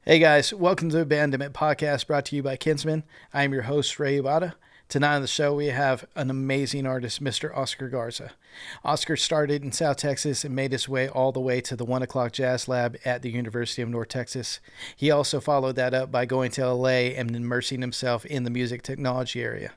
Hey guys, welcome to the Bandemic podcast brought to you by Kinsman. I am your host, Ray Ibarra. Tonight on the show, we have an amazing artist, Mr. Oscar Garza. Oscar started in South Texas and made his way all the way to the 1 O'Clock Jazz Lab at the University of North Texas. He also followed that up by going to LA and immersing himself in the music technology area.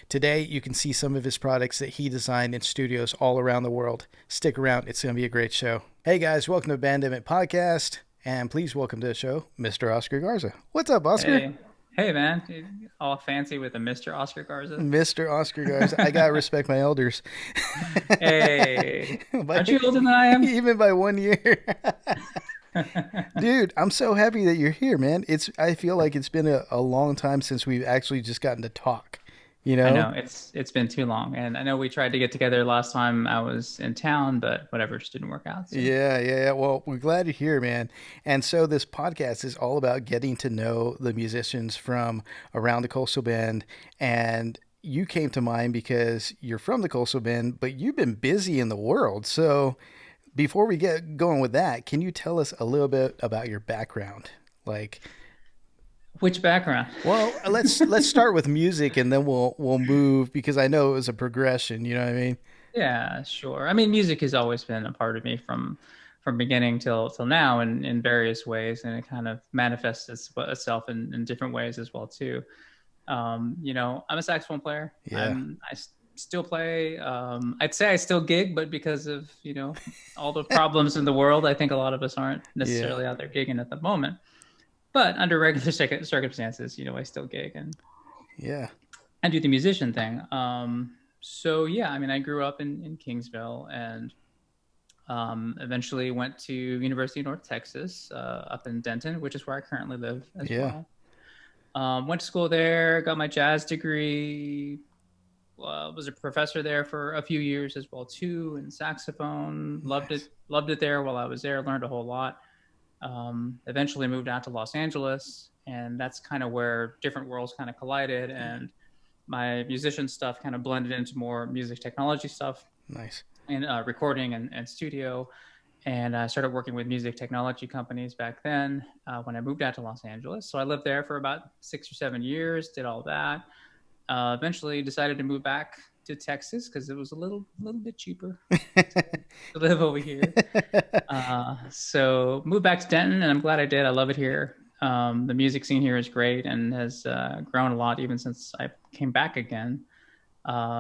Today, you can see some of his products that he designed in studios all around the world. Stick around, it's going to be a great show. Hey guys, welcome to the Bandemic podcast. And please welcome to the show, Mr. Oscar Garza. What's up, Oscar? Hey, man. All fancy with a Mr. Oscar Garza. Mr. Oscar Garza. I gotta respect my elders. Hey, aren't you older than I am? Even by 1 year. Dude, I'm so happy that you're here, man. I feel like it's been a long time since we've actually just gotten to talk. You I know? know it's been too long, and I know we tried to get together last time I was in town, but whatever, just didn't work out. So Yeah. Well, we're glad you're here, man. And so this podcast is all about getting to know the musicians from around the Coastal Bend. And you came to mind because you're from the Coastal Bend, but you've been busy in the world. So before we get going with that, can you tell us a little bit about your background? Like, which background? well, let's start with music and then we'll move because I know it was a progression, you know what I mean? Yeah, sure. I mean, music has always been a part of me from beginning till now, in various ways, and it kind of manifests itself in different ways as well too. I'm a saxophone player. Yeah. Still play. I'd say I still gig, but because of all the problems in the world, I think a lot of us aren't Yeah. necessarily out there gigging at the moment. But under regular circumstances, I still gig and Yeah. I do the musician thing. So yeah, I mean, I grew up in Kingsville and eventually went to University of North Texas up in Denton, which is where I currently live as Yeah. well. Went to school there, got my jazz degree. Was a professor there for a few years as well too, and saxophone. Nice. Loved it there while I was there. Learned a whole lot. Eventually moved out to Los Angeles, and that's kind of where different worlds kind of collided, and my musician stuff kind of blended into more music technology stuff Nice. and recording and studio. And I started working with music technology companies back then when I moved out to Los Angeles. So I lived there for about 6 or 7 years, did all that. Eventually decided to move back to Texas because it was a little bit cheaper to live over here. So moved back to Denton, and I'm glad I did. I love it here. The music scene here is great and has grown a lot even since I came back again.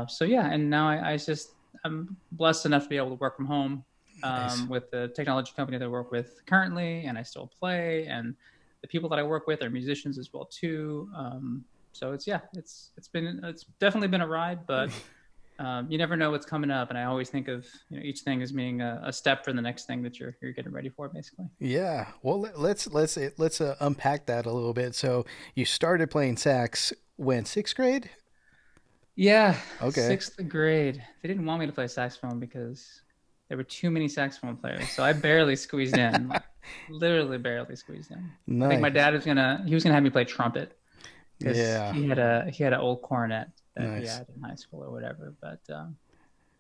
So yeah, and now I'm blessed enough to be able to work from home Nice. with the technology company that I work with currently, and I still play. And the people that I work with are musicians as well too. So it's definitely been a ride, but you never know what's coming up, and I always think of each thing as being a step for the next thing that you're getting ready for, basically. Yeah. Well, let's unpack that a little bit. So you started playing sax when sixth grade? Yeah, Okay. sixth grade. They didn't want me to play saxophone because there were too many saxophone players, so I barely squeezed in, like literally barely squeezed in. I think my Nice. dad was gonna have me play trumpet because Yeah. he had an old cornet that he Nice. had in high school or whatever. But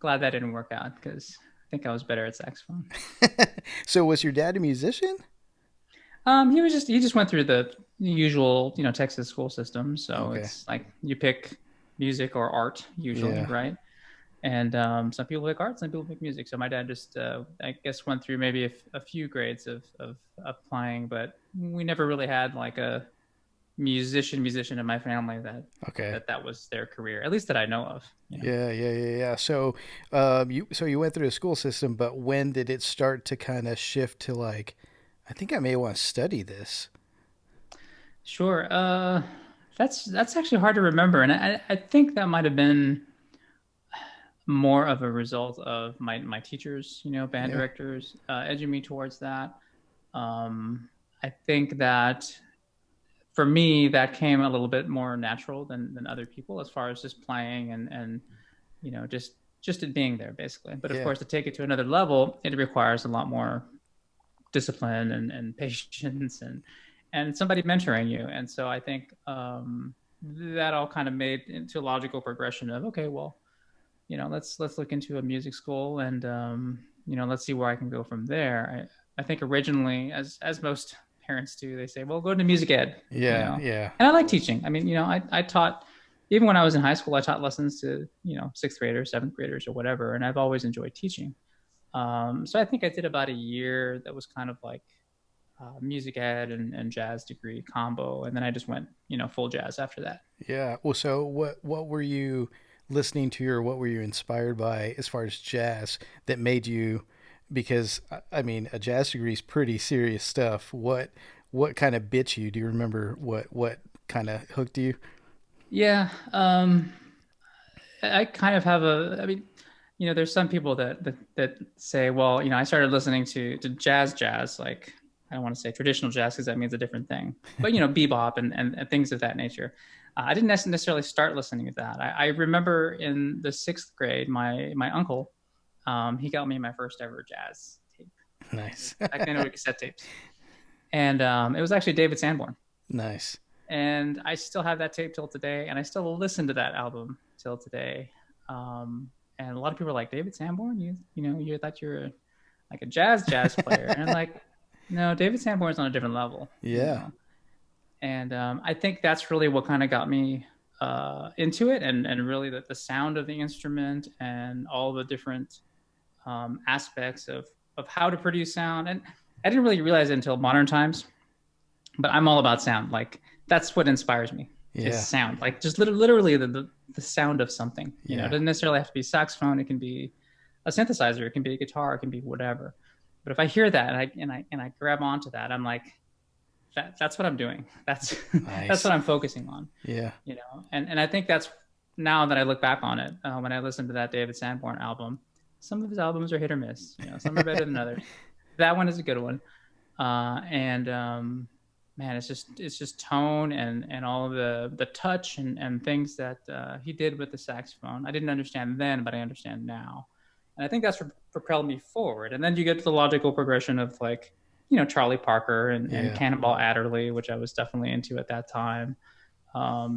glad that didn't work out because I think I was better at saxophone. So was your dad a musician? He just went through the usual, Texas school system. So Okay. it's like you pick music or art usually, Yeah. right? And some people pick art, some people pick music. So my dad just, I guess, went through maybe a few grades of applying, but we never really had like a musician in my family that Okay. that was their career, at least that I know of. Yeah. So, you went through the school system, but when did it start to kind of shift to like, I think I may want to study this. Sure. That's actually hard to remember, and I think that might have been more of a result of my teachers, band Yeah. directors, edging me towards that. I think that for me, that came a little bit more natural than other people as far as just playing and just it being there basically. But of Yeah. course, to take it to another level, it requires a lot more discipline and patience and somebody mentoring you. And so I think that all kind of made into a logical progression of, okay, well, let's look into a music school and let's see where I can go from there. I think originally, as most parents do. They say, well, go to music ed, Yeah, yeah, and I like teaching. I mean, I taught, even when I was in high school, I taught lessons to, sixth graders, seventh graders, or whatever. And I've always enjoyed teaching. So I think I did about a year that was kind of like music ed and jazz degree combo. And then I just went, full jazz after that. yeah. Well, so what were you listening to, or what were you inspired by as far as jazz that made you? Because I mean, a jazz degree is pretty serious stuff. What kind of bit you? Do you remember what kind of hooked you? Yeah. I kind of have I mean, there's some people that say, well, I started listening to jazz, like, I don't want to say traditional jazz because that means a different thing, but bebop and things of that nature. I didn't necessarily start listening to that. I remember in the sixth grade, my uncle, he got me my first ever jazz tape. Nice. Back then, it was cassette tapes, and it was actually David Sanborn. Nice. And I still have that tape till today, and I still listen to that album till today. And a lot of people are like, David Sanborn, you thought you were like a jazz player, and I'm like, no, David Sanborn's on a different level. Yeah. And I think that's really what kind of got me into it, and really the sound of the instrument and all the different aspects of how to produce sound. And I didn't really realize it until modern times, but I'm all about sound. Like, that's what inspires me. Yeah. Is sound. Like, just literally the sound of something. It doesn't necessarily have to be saxophone. It can be a synthesizer. It can be a guitar. It can be whatever. But if I hear that and I grab onto that, I'm like, that's what I'm doing. That's nice. That's what I'm focusing on. Yeah. And I think that's, now that I look back on it, when I listen to that David Sanborn album, some of his albums are hit or miss. Some are better than others. That one is a good one. Man, it's just tone and all of the touch and things that he did with the saxophone. I didn't understand then, but I understand now. And I think that's propelled me forward. And then you get to the logical progression of, like, Charlie Parker and Cannonball Adderley, which I was definitely into at that time.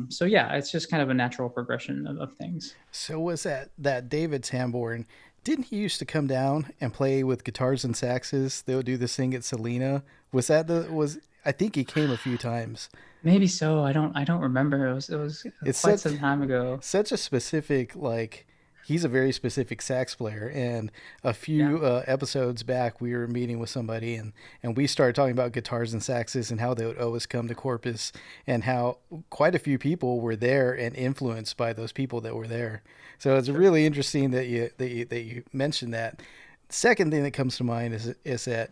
So yeah, it's just kind of a natural progression of things. So was that David Sanborn, didn't he used to come down and play with guitars and saxes? They would do this thing at Selena. I think he came a few times. Maybe so. I don't remember. It's quite some time ago. Such a specific, like, he's a very specific sax player. And a few episodes back, we were meeting with somebody, and we started talking about guitars and saxes and how they would always come to Corpus, and how quite a few people were there and influenced by those people that were there. So it's really interesting that you mentioned that. Second thing that comes to mind is that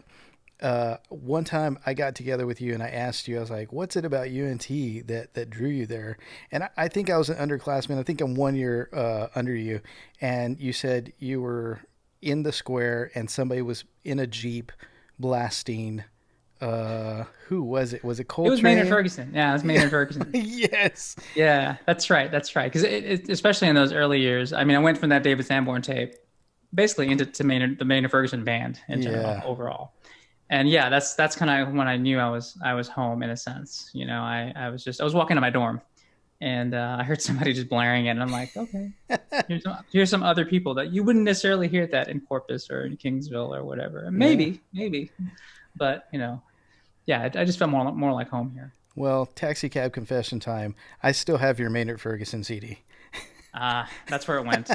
one time I got together with you and I asked you, I was like, what's it about UNT that drew you there? And I think I was an underclassman. I think I'm 1 year under you. And you said you were in the square and somebody was in a Jeep blasting. Who was it? Was it Coltrane? It was Maynard Ferguson. Yeah, it was Maynard Ferguson. Yes. Yeah, that's right. Because especially in those early years, I mean, I went from that David Sanborn tape basically into the Maynard Ferguson band in general, overall. And yeah, that's kind of when I knew I was home, in a sense. I was walking to my dorm, and I heard somebody just blaring it, and I'm like, okay, here's some other people that you wouldn't necessarily hear that in Corpus or in Kingsville or whatever. Maybe, but yeah, I just felt more like home here. Well, taxi cab confession time. I still have your Maynard Ferguson CD. That's where it went.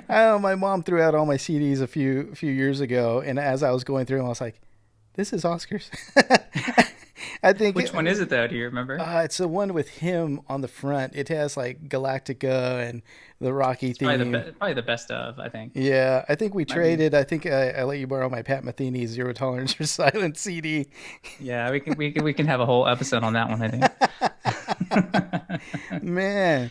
My mom threw out all my CDs a few years ago, and as I was going through them, I was like, "This is Oscar's." I think. Which one is it though? Do you remember? It's the one with him on the front. It has like Galactica and the Rocky theme. Probably the best of, I think. Yeah, I think we traded. I think I let you borrow my Pat Metheny Zero Tolerance for Silence CD. Yeah, we can have a whole episode on that one, I think. Man.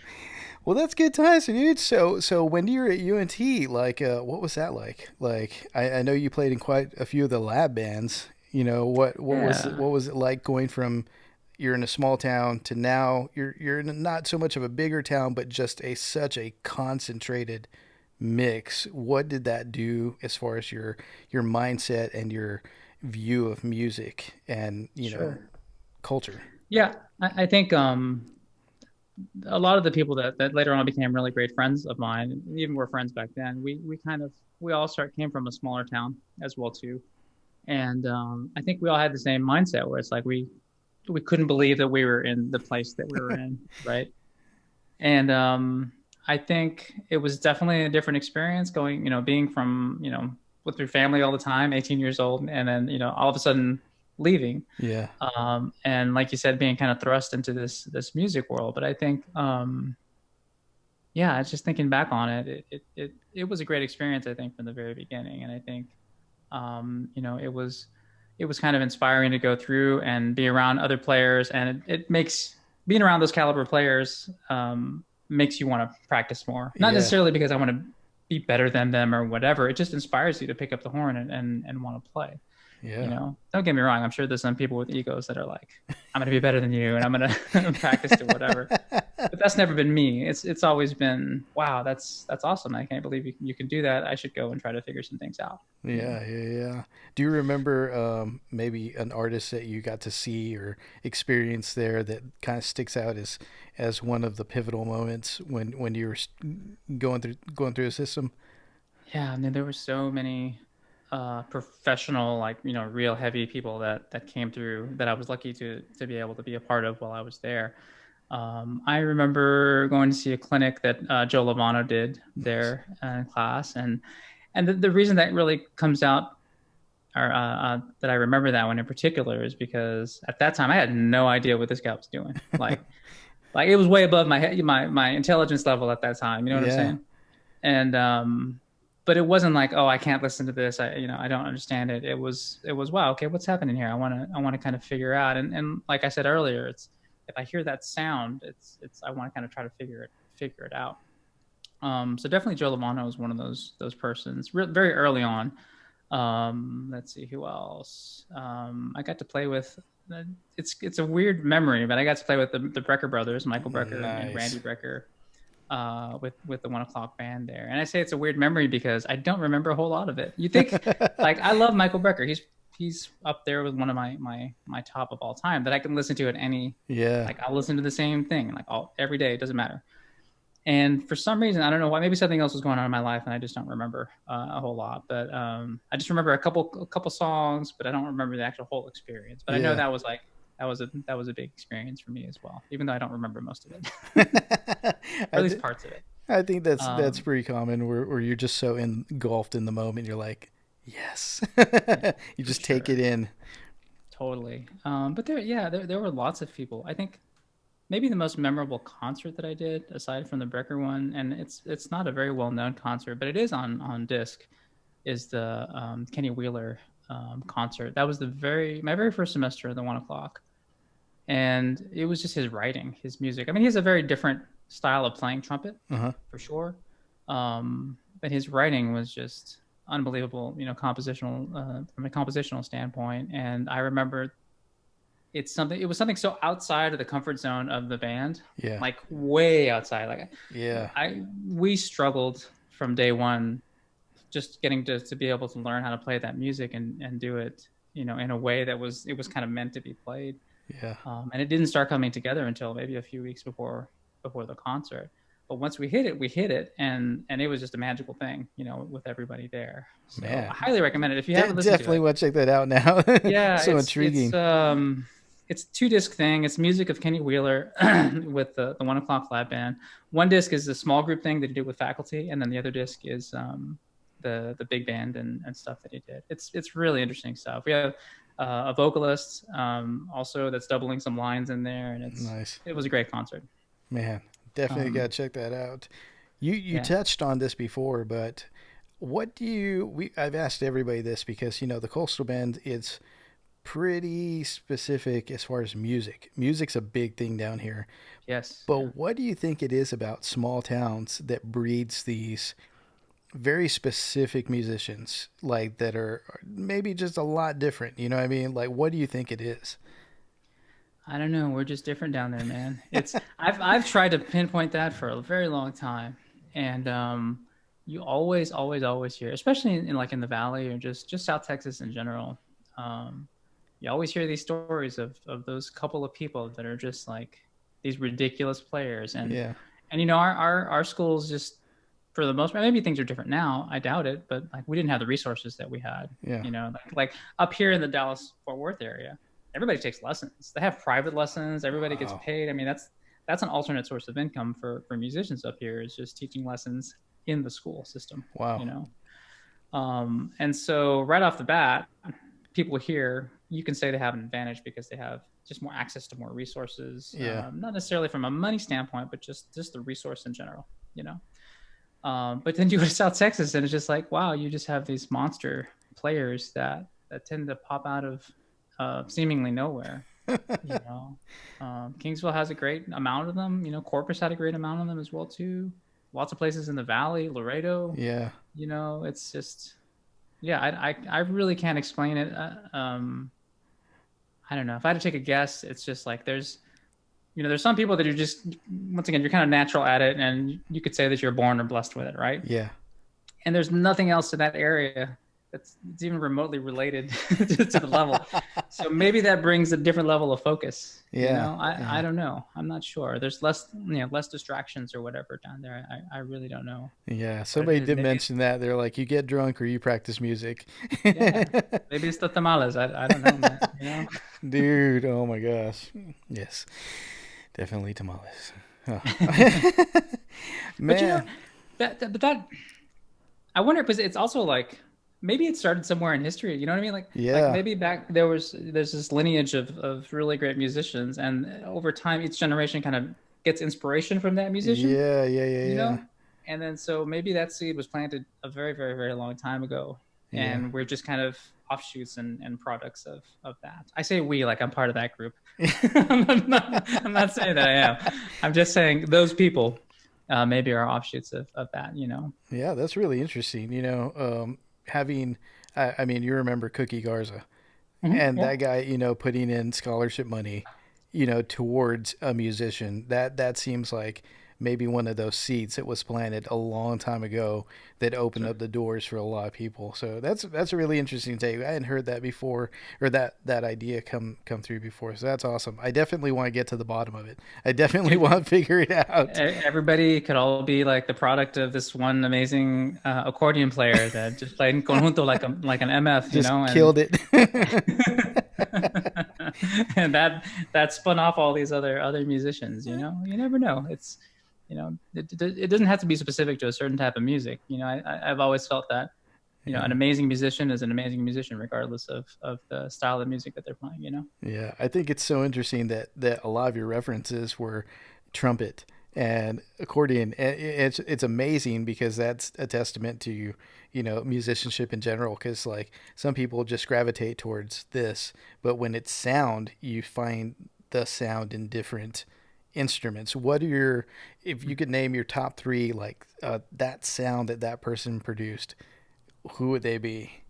Well, that's good times, dude. So when you were at UNT, like, what was that like? Like, I know you played in quite a few of the lab bands. What was it like going from you're in a small town to now you're in not so much of a bigger town, but just such a concentrated mix? What did that do as far as your mindset and your view of music and culture? Yeah, I think a lot of the people that later on became really great friends of mine, and even were friends back then, we all came from a smaller town as well too. And I think we all had the same mindset where it's like we couldn't believe that we were in the place that we were in, right? And I think it was definitely a different experience going, being from, with your family all the time, 18 years old, and then, all of a sudden leaving. Yeah. And like you said, being kind of thrust into this music world. But I think, yeah, it's just thinking back on it, it was a great experience, I think, from the very beginning. And I think, it was kind of inspiring to go through and be around other players, and it makes being around those caliber players makes you want to practice more. Not Yeah. necessarily because I want to be better than them or whatever. It just inspires you to pick up the horn and want to play. Yeah. Don't get me wrong. I'm sure there's some people with egos that are like, I'm going to be better than you and I'm going to practice to whatever. But that's never been me. It's always been, wow, that's awesome. I can't believe you can do that. I should go and try to figure some things out. Yeah. Do you remember maybe an artist that you got to see or experience there that kind of sticks out as one of the pivotal moments when you were going through the system? Yeah, I mean, there were so many professional, like, real heavy people that came through that I was lucky to be able to be a part of while I was there. I remember going to see a clinic that Joe Lovano did there in class, and the reason that really comes out, or that I remember that one in particular, is because at that time I had no idea what this guy was doing. Like it was way above my head, my intelligence level at that time. You know what I'm Yeah. saying? And but it wasn't like, oh, I can't listen to this. I don't understand it. It was wow, okay, what's happening here? I want to kind of figure out. And like I said earlier, it's if I hear that sound, it's I want to kind of try to figure it out. So definitely Joe Lamano is one of those persons very early on. Let's see who else. I got to play with. It's a weird memory, but I got to play with the Brecker brothers, Michael Brecker and Nice. Randy Brecker, with the 1 o'clock band there. And I say it's a weird memory because I don't remember a whole lot of it. You think, like, I love Michael Brecker. He's up there with one of my top of all time that I can listen to at any. Yeah. Like, I'll listen to the same thing like every day. It doesn't matter. And for some reason, I don't know why. Maybe something else was going on in my life, and I just don't remember a whole lot. But I just remember a couple songs, but I don't remember the actual whole experience. But I know Yeah. that was like that was a big experience for me as well, even though I don't remember most of it, I, or at least th- parts of it. I think that's Um, pretty common where you're just so engulfed in the moment. You're like, yes. yeah, You for just take it sure, in. totally. But there were lots of people. I think maybe the most memorable concert that I did, aside from the Brecker one, and it's not a very well known concert, but it is on disc, is the Kenny Wheeler concert. That was my very first semester of the 1 o'clock, and it was just his writing, his music. I mean, he has a very different style of playing trumpet, Uh huh. for sure, but his writing was just unbelievable. Compositional from a compositional standpoint, and I remember it was something so outside of the comfort zone of the band, Yeah. like way outside. Like Yeah. we struggled from day one, just getting to be able to learn how to play that music and do it, in a way that it was kind of meant to be played. Yeah. And it didn't start coming together until maybe a few weeks before the concert. But once we hit it, and it was just a magical thing, with everybody there. So I Man. highly recommend it if you haven't listened to Definitely it. want to check that out now. Yeah, So it's intriguing. it's a 2 disc thing. It's music of Kenny Wheeler with the 1 o'clock flat band. One disc is a small group thing that he did with faculty, and then the other disc is the big band and stuff that he did. It's really interesting stuff. We have a vocalist also that's doubling some lines in there, and Nice. it was a great concert. Man, definitely got Um, to check that out. You yeah, touched on this before, but what do you we I've asked everybody this because the Coastal Bend is pretty specific as far as music. Music's a big thing down here. yes, yeah. But what do you think it is about small towns that breeds these very specific musicians like that are maybe just a lot different, you know what I mean? Like what do you think it is? I don't know. We're just different down there, man. I've tried to pinpoint that for a very long time, and you always hear, especially in the valley or just South Texas in general. Um, you always hear these stories of those couple of people that are just like these ridiculous players, and Yeah. and our schools just for the most part, maybe things are different now. I doubt it, but like we didn't have the resources that we had. Yeah. Like up here in the Dallas Fort Worth area, everybody takes lessons. They have private lessons. Everybody gets Wow. paid. I mean, that's an alternate source of income for musicians up here. Is just teaching lessons in the school system. Wow. And so right off the bat, people here, you can say they have an advantage because they have just more access to more resources. Yeah. Not necessarily from a money standpoint, but just the resource in general. But then you go to South Texas and it's just like, wow, you just have these monster players that tend to pop out of seemingly nowhere. Kingsville has a great amount of them. Corpus had a great amount of them as well too. Lots of places in the valley, Laredo. Yeah. It's just, yeah, I really can't explain it. I don't know. If I had to take a guess, it's just like there's some people that are just, once again, you're kind of natural at it, and you could say that you're born or blessed with it, right? Yeah. And there's nothing else in that area that's even remotely related to the level. So maybe that brings a different level of focus. Yeah. I don't know. I'm not sure. There's less distractions or whatever down there. I really don't know. Yeah. Somebody did mention that. They're like, you get drunk or you practice music. Yeah. Maybe it's the tamales. I don't know, man. Dude, oh my gosh. Yes. Definitely tamales. Oh. Man. But that I wonder, because it's also like, maybe it started somewhere in history. You know what I mean? Like, like maybe back there's this lineage of really great musicians, and over time, each generation kind of gets inspiration from that musician. Yeah. You know? And then so maybe that seed was planted a very, very, very long time ago. And we're just kind of offshoots and products of that. I say we, like I'm part of that group. I'm not saying that I am. I'm just saying those people maybe are offshoots of that, Yeah, that's really interesting. Having, I mean, you remember Cookie Garza, and that guy, putting in scholarship money, towards a musician. That seems like maybe one of those seeds that was planted a long time ago that opened up the doors for a lot of people. So that's a really interesting take. I hadn't heard that before, or that idea come through before. So that's awesome. I definitely want to get to the bottom of it. I definitely want to figure it out. Everybody could all be like the product of this one amazing accordion player that just played in conjunto like an MF, just killed it. And that spun off all these other musicians. You never know. It's it doesn't have to be specific to a certain type of music. I've always felt that an amazing musician is an amazing musician regardless of the style of music that they're playing. Yeah, I think it's so interesting that a lot of your references were trumpet and accordion. It's amazing because that's a testament to musicianship in general, because like some people just gravitate towards this, but when it's sound, you find the sound in different instruments. What are if you could name your top three, like that sound that person produced, who would they be?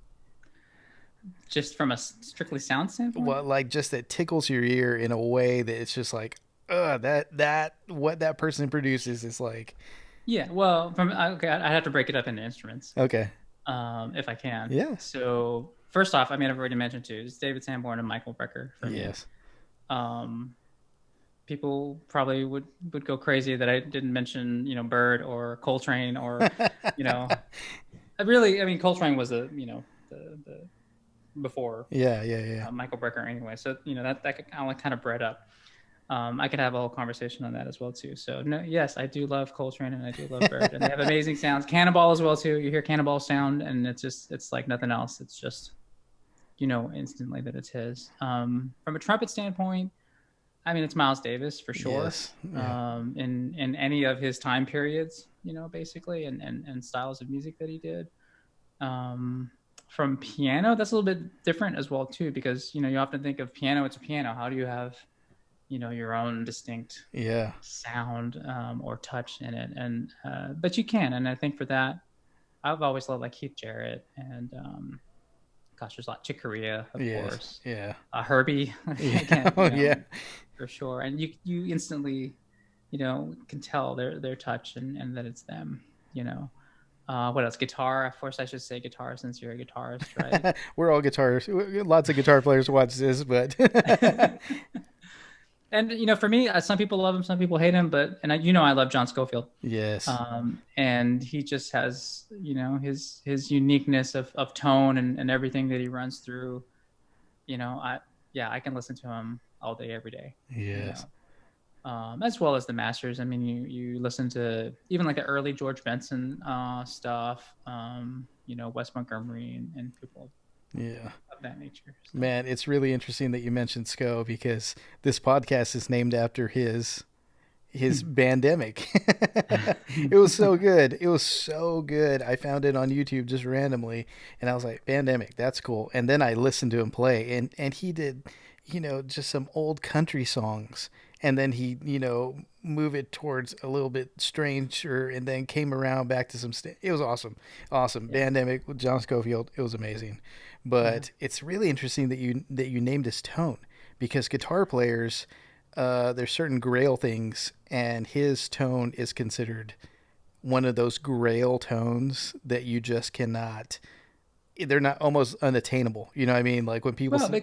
Just from a strictly sound standpoint? Well, like just that tickles your ear in a way that it's just like that what that person produces is like. Yeah, well, I'd have to break it up into instruments. Okay. If I can. Yeah. So first off, I mean, I've already mentioned too, it's David Sanborn and Michael Brecker for me. Yes. People probably would go crazy that I didn't mention, Bird or Coltrane or, I mean, Coltrane was the before. Yeah. Michael Brecker anyway. So, that kind of bred up. I could have a whole conversation on that as well too. So yes, I do love Coltrane and I do love Bird, and they have amazing sounds. Cannonball as well too. You hear Cannonball sound, and it's like nothing else. It's just, instantly that it's his. From a trumpet standpoint, I mean, it's Miles Davis for sure. Yes. Yeah. In any of his time periods, basically, and styles of music that he did. From piano, that's a little bit different as well too, because you often think of piano, it's a piano. How do you have your own distinct sound or touch in it? And but you can, and I think for that, I've always loved like Keith Jarrett and there's a lot. Chick Corea, of course. Yeah. Herbie. Again, for sure. And you instantly, can tell their touch and that it's them. What else? Guitar. Of course, I should say guitar since you're a guitarist, right? We're all guitarists. Lots of guitar players watch this, but And for me, some people love him, some people hate him, but I love John Scofield. Yes. And he just has his uniqueness of tone and everything that he runs through. I can listen to him all day, every day. Yes. As well as the masters. I mean, you listen to even like the early George Benson stuff. Wes Montgomery and people Yeah. of that nature. So. Man, it's really interesting that you mentioned Sco because this podcast is named after his Bandemic. It was so good. It was so good. I found it on YouTube just randomly, and I was like, Bandemic, that's cool. And then I listened to him play, and he did, just some old country songs, and then he, move it towards a little bit stranger, and then came around back to some. It was awesome, awesome. Yeah. Bandemic with John Scofield. It was amazing, but it's really interesting that you named his tone because guitar players. There's certain grail things, and his tone is considered one of those grail tones that you just cannot. They're not almost unattainable. You know what I mean? Like when people. Well,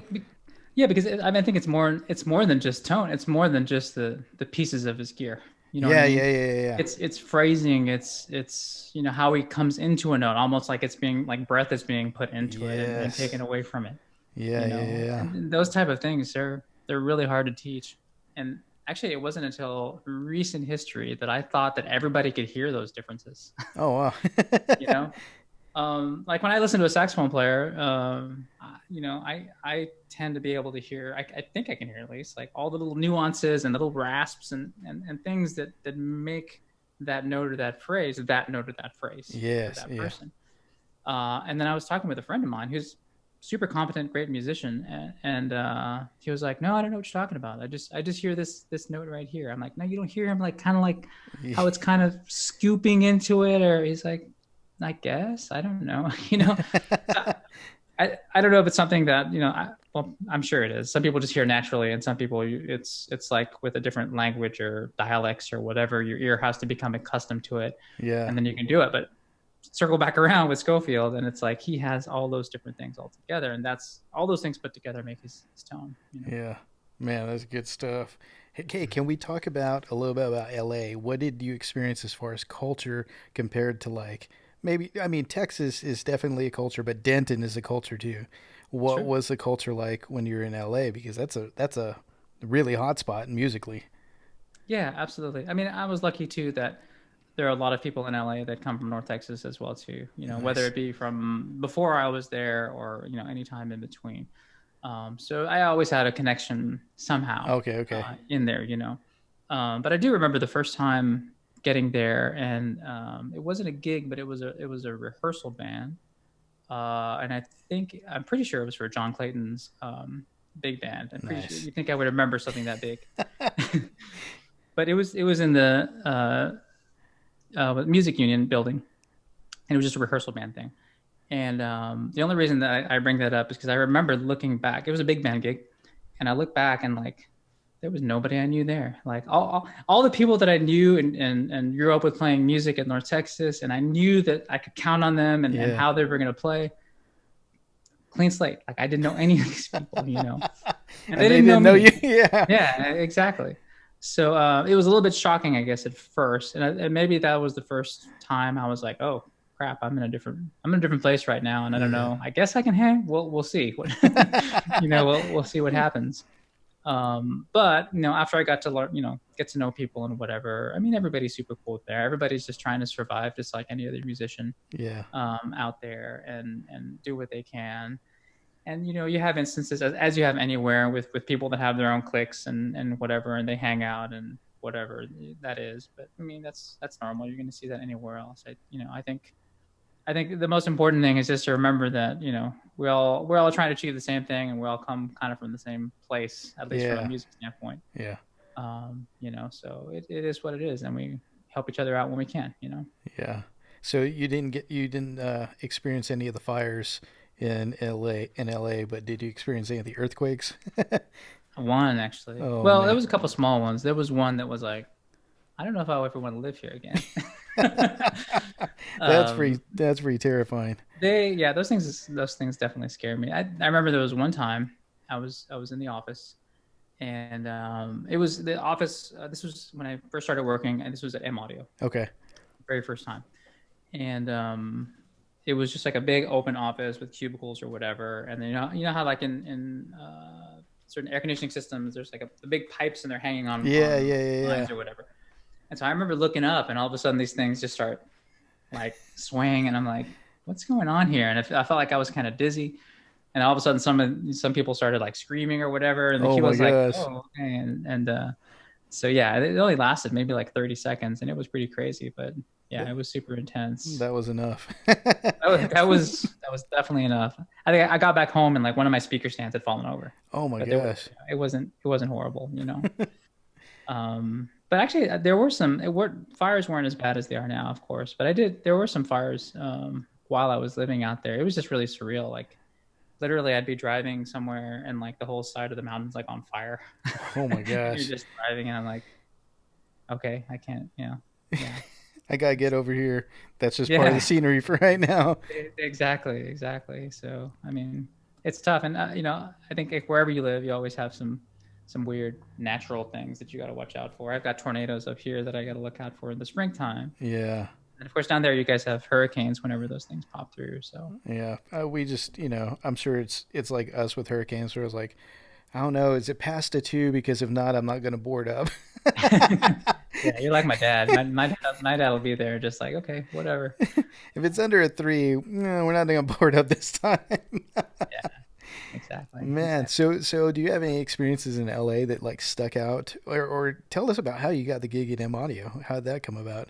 yeah, because I think it's more than just tone. It's more than just the pieces of his gear. You know. Yeah, what I mean? yeah. It's phrasing. It's how he comes into a note, almost like it's being like breath is being put into it and taken away from it. Yeah, yeah. And those type of things, they're really hard to teach. And actually, it wasn't until recent history that I thought that everybody could hear those differences. Oh, wow. Like when I listen to a saxophone player, I tend to be able to hear, I think I can hear at least, like all the little nuances and little rasps and things that make that note or that phrase, Yes, for that person. And then I was talking with a friend of mine who's super competent, great musician, and he was like, "No, I don't know what you're talking about. I just hear this note right here." I'm like, "No, you don't hear him like kind of like how it's kind of scooping into it," or he's like, "I guess I don't know." I don't know if it's something that I'm sure it is. Some people just hear naturally, and some people it's like with a different language or dialects or whatever, your ear has to become accustomed to it, and then you can do it. But circle back around with Scofield, and it's like he has all those different things all together, and that's all those things put together make his tone. Yeah, man, that's good stuff. Hey, can we talk a little bit about LA? What did you experience as far as culture compared to like maybe? I mean, Texas is definitely a culture, but Denton is a culture too. What was the culture like when you were in LA? Because that's a really hot spot musically. Yeah, absolutely. I mean, I was lucky too that there are a lot of people in LA that come from North Texas as well too, nice. Whether it be from before I was there or, any time in between. So I always had a connection somehow in there, but I do remember the first time getting there and it wasn't a gig, but it was a rehearsal band. And I'm pretty sure it was for John Clayton's big band. I'm pretty sure you think I would remember something that big, but it was in the music union building, and it was just a rehearsal band thing. And the only reason that I bring that up is because I remember looking back. It was a big band gig, and I look back and like there was nobody I knew there. Like all the people that I knew and grew up with playing music in North Texas, and I knew that I could count on them and how they were going to play. Clean slate. Like I didn't know any of these people, and they didn't know you. Yeah, exactly. So it was a little bit shocking, I guess, at first, and maybe that was the first time I was like, "Oh crap, I'm in a different place right now, and I don't know. I guess I can hang. We'll see. We'll see what happens." But after I got to learn, get to know people and whatever. I mean, everybody's super cool there. Everybody's just trying to survive, just like any other musician. Out there and do what they can. And, you have instances as you have anywhere with people that have their own cliques and whatever, and they hang out and whatever that is. But I mean, that's normal. You're going to see that anywhere else. I think the most important thing is just to remember that, we're all trying to achieve the same thing, and we all come kind of from the same place, at least from a music standpoint. Yeah. So it is what it is, and we help each other out when we can, Yeah. So you didn't experience any of the fires in LA, but did you experience any of the earthquakes? One actually. Oh, well, man. There was a couple small ones. There was one that was like, I don't know if I'll ever want to live here again. That's pretty terrifying. Those things definitely scared me. I remember there was one time I was in the office, And it was the office. This was when I first started working, and this was at M Audio, Okay. very first time. And it was just like a big open office with cubicles or whatever. And then you know how like in certain air conditioning systems, there's like the big pipes and they're hanging on lines or whatever. And so I remember looking up, and all of a sudden these things just start like swaying, and I'm like, what's going on here? And I felt like I was kind of dizzy. And all of a sudden, some people started like screaming or whatever, and the kid was like, "Oh, okay." And so yeah, it only lasted maybe like 30 seconds, and it was pretty crazy. But yeah, it was super intense. That was enough. that was definitely enough. I think I got back home and like one of my speaker stands had fallen over. Oh my gosh! It wasn't horrible, you know. But actually, there were fires weren't as bad as they are now, of course. But there were some fires while I was living out there. It was just really surreal. Like literally, I'd be driving somewhere and like the whole side of the mountain's like on fire. Oh my gosh! You're just driving, and I'm like, okay, I can't, yeah. I gotta get over here. That's just part of the scenery for right now. Exactly. So I mean, it's tough, and you know, I think wherever you live, you always have some weird natural things that you got to watch out for. I've got tornadoes up here that I got to look out for in the springtime. Yeah. And of course, down there, you guys have hurricanes whenever those things pop through. So yeah, we just, you know, I'm sure it's like us with hurricanes, where it's like, I don't know, is it past a 2? Because if not, I'm not going to board up. Yeah, you're like my dad. My dad will be there, just like, okay, whatever. If it's under a 3, no, we're not going to board up this time. Yeah. Exactly. Man, so do you have any experiences in LA that like stuck out, or tell us about how you got the gig at M Audio? How did that come about?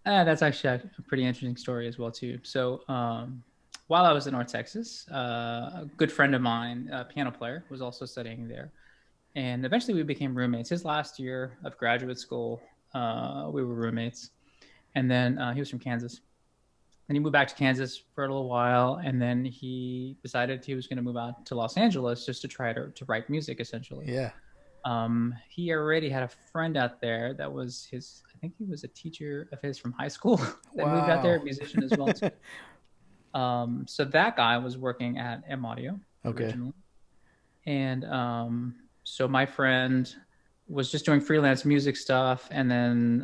That's actually a pretty interesting story as well too. So while I was in North Texas, a good friend of mine, a piano player, was also studying there, and eventually we became roommates. His last year of graduate school, we were roommates, and then he was from Kansas. And he moved back to Kansas for a little while, and then he decided he was going to move out to Los Angeles just to try to write music, essentially. Yeah. He already had a friend out there that was I think he was a teacher of his from high school that moved out there, a musician as well too. So that guy was working at M Audio originally. And so my friend was just doing freelance music stuff, and then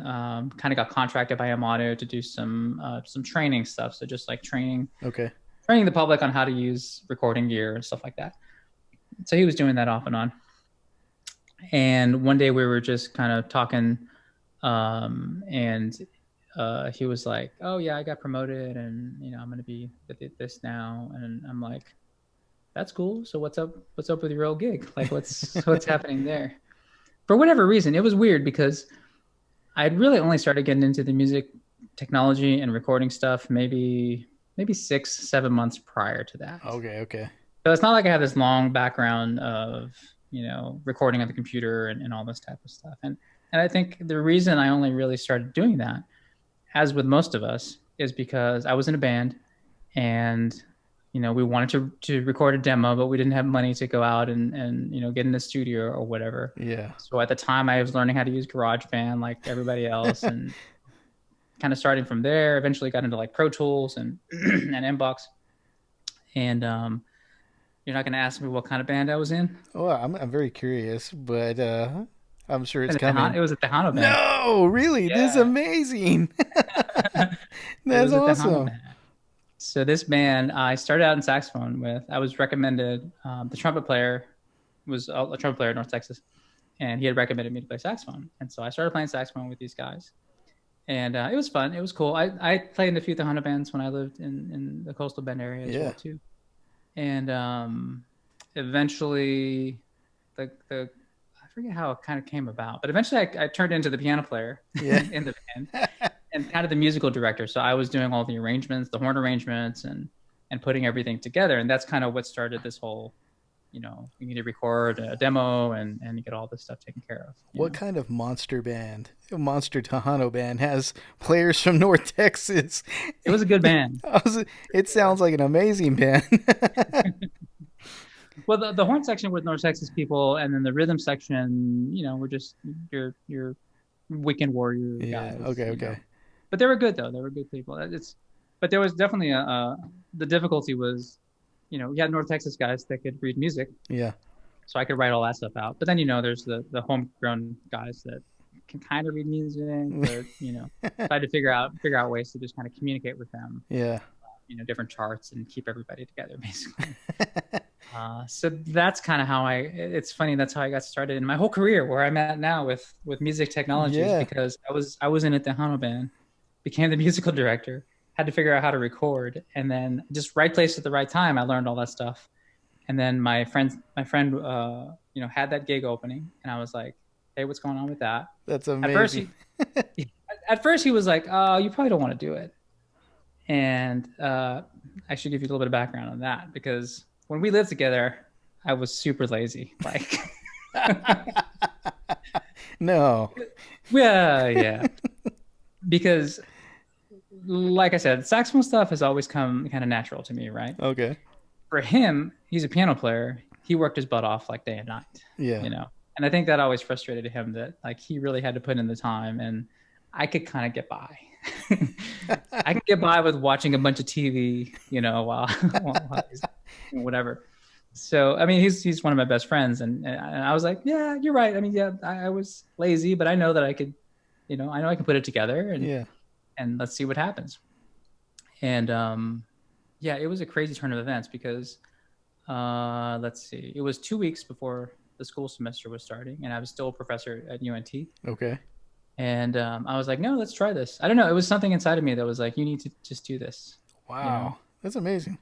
kind of got contracted by M Audio to do some training stuff. So just like training the public on how to use recording gear and stuff like that. So he was doing that off and on. And one day we were just kind of talking, and he was like, "Oh yeah, I got promoted, and you know I'm going to be with this now." And I'm like, "That's cool. So what's up with your old gig? Like what's happening there?" For whatever reason, it was weird because I'd really only started getting into the music technology and recording stuff maybe 6-7 months prior to that. Okay. So it's not like I have this long background of, you know, recording on the computer and all this type of stuff. And I think the reason I only really started doing that, as with most of us, is because I was in a band and you know, we wanted to record a demo, but we didn't have money to go out and you know, get in the studio or whatever. Yeah. So at the time I was learning how to use GarageBand like everybody else and kind of starting from there, eventually got into like Pro Tools and Mbox. And you're not going to ask me what kind of band I was in? Oh, I'm very curious, but I'm sure it's coming. It was a Tejano band. No, really? Yeah. This is amazing. That's awesome. So this band I started out in saxophone with. I was recommended, the trumpet player was a trumpet player in North Texas, and he had recommended me to play saxophone. And so I started playing saxophone with these guys. And it was fun. It was cool. I played in a few Tejano bands when I lived in the Coastal Bend area as well too. And eventually I forget how it kind of came about, but eventually I turned into the piano player in the band. And kind of the musical director. So I was doing all the arrangements, the horn arrangements, and putting everything together. And that's kind of what started this whole, you know, you need to record a demo and get all this stuff taken care of. What kind of monster Tejano band has players from North Texas? It was a good band. It sounds like an amazing band. Well, the horn section with North Texas people, and then the rhythm section, you know, we're just your weekend warrior guys. Okay. Know. But they were good though. They were good people. But there was definitely the difficulty was, you know, we had North Texas guys that could read music. Yeah. So I could write all that stuff out. But then, there's the homegrown guys that can kind of read music, but, so I had to figure out ways to just kind of communicate with them, Yeah. different charts and keep everybody together, basically. So that's kind of how it's funny. That's how I got started in my whole career, where I'm at now with music technologies, Yeah. because I was in a Tejano band, became the musical director, had to figure out how to record, and then just right place at the right time. I learned all that stuff. And then my friend, had that gig opening, and I was like, "Hey, what's going on with that?" That's At first, amazing. he was like, "Oh, you probably don't want to do it." And I should give you a little bit of background on that, because when we lived together, I was super lazy. Like, No. yeah, because like I said, saxophone stuff has always come kind of natural to me, right? Okay. For him, he's a piano player. He worked his butt off like day and night, Yeah. you know. And I think that always frustrated him, that like he really had to put in the time, and I could kind of get by. I can get by with watching a bunch of TV, while he's whatever. So I mean, he's one of my best friends, and I was like, yeah, you're right. I mean, yeah, I was lazy, but I know that I could, I know I can put it together, Yeah. and let's see what happens. And yeah, it was a crazy turn of events, because let's see, it was 2 weeks before the school semester was starting, and I was still a professor at UNT. Okay. And I was like, no, let's try this. I don't know. It was something inside of me that was like, you need to just do this, you know? Wow. That's amazing.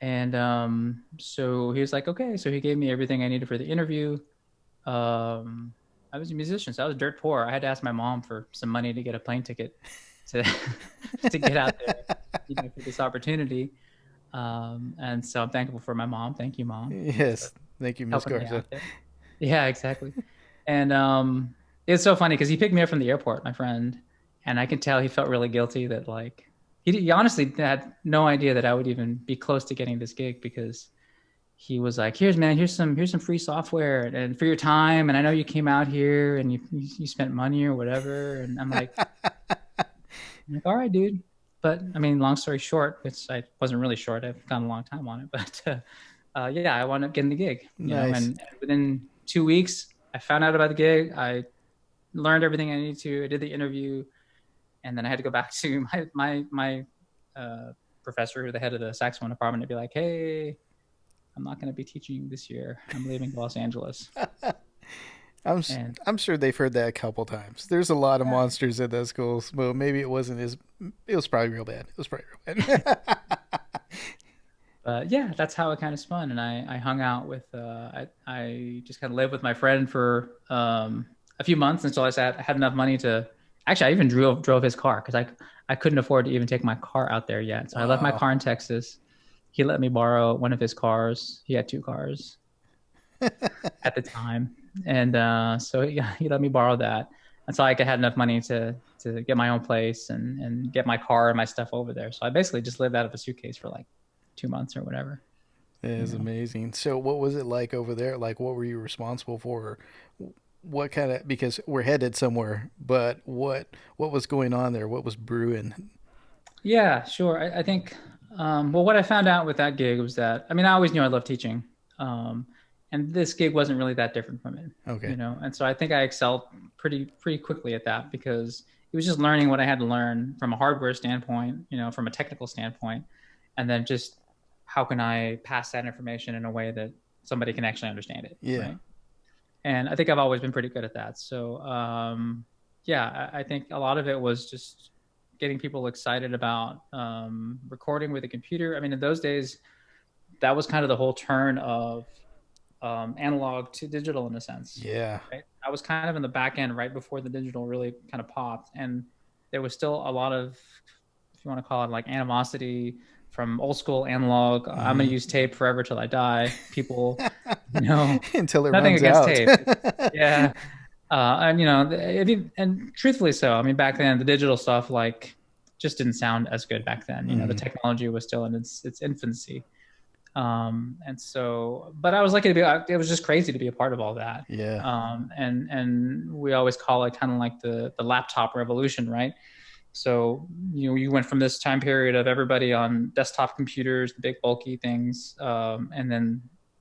And so he was like, okay. So he gave me everything I needed for the interview. I was a musician, so I was dirt poor. I had to ask my mom for some money to get a plane ticket to to get out there, for this opportunity. And so I'm thankful for my mom. Thank you, mom, Yes. for Thank you, Miss helping me Garza. out there. Yeah, exactly. And it's so funny because he picked me up from the airport, my friend, and I could tell he felt really guilty that, like, he honestly had no idea that I would even be close to getting this gig, because he was like, "Here's, man, here's some free software and for your time, and I know you came out here and you spent money or whatever." And I'm like, all right, dude. But I mean, long story short, I wasn't really short. I've gone a long time on it, but yeah, I wound up getting the gig. Nice. And within 2 weeks, I found out about the gig. I learned everything I needed to. I did the interview, and then I had to go back to my professor, the head of the saxophone department, to be like, "Hey, I'm not going to be teaching this year. I'm leaving Los Angeles." And I'm sure they've heard that a couple times. There's a lot of yeah, monsters at that school. Well, maybe it wasn't as. It was probably real bad. It was probably real bad. but yeah, that's how it kind of spun. And I hung out with, I just kind of lived with my friend for a few months until I had enough money to. Actually, I even drove his car, because I couldn't afford to even take my car out there yet. So I left my Wow. car in Texas. He let me borrow one of his cars. He had two cars at the time, and so he let me borrow that until I had enough money to get my own place and get my car and my stuff over there. So I basically just lived out of a suitcase for like 2 months or whatever. It You is know. amazing. So, what was it like over there? Like, what were you responsible for? What kind of, because we're headed somewhere, but what was going on there? What was brewing? Yeah, sure. I think, well, what I found out with that gig was that, I mean, I always knew I loved teaching. Um, and this gig wasn't really that different from it, Okay. And so I think I excelled pretty quickly at that, because it was just learning what I had to learn from a hardware standpoint, from a technical standpoint, and then just how can I pass that information in a way that somebody can actually understand it, Yeah. right? And I think I've always been pretty good at that. So yeah, I think a lot of it was just getting people excited about recording with a computer. I mean, in those days, that was kind of the whole turn of analog to digital, in a sense. Yeah. Right? I was kind of in the back end right before the digital really kind of popped, and there was still a lot of, if you want to call it, like, animosity from old school analog. I'm going Hmm. to use tape forever till I die. People, you know, Until it nothing runs against out. tape. Yeah. And and truthfully so. I mean, back then the digital stuff, like, just didn't sound as good back then. The Hmm. technology was still in its infancy. And so, but I was lucky to be. It was just crazy to be a part of all that. Yeah. And we always call it kind of like the laptop revolution, right? So you went from this time period of everybody on desktop computers, the big bulky things, and then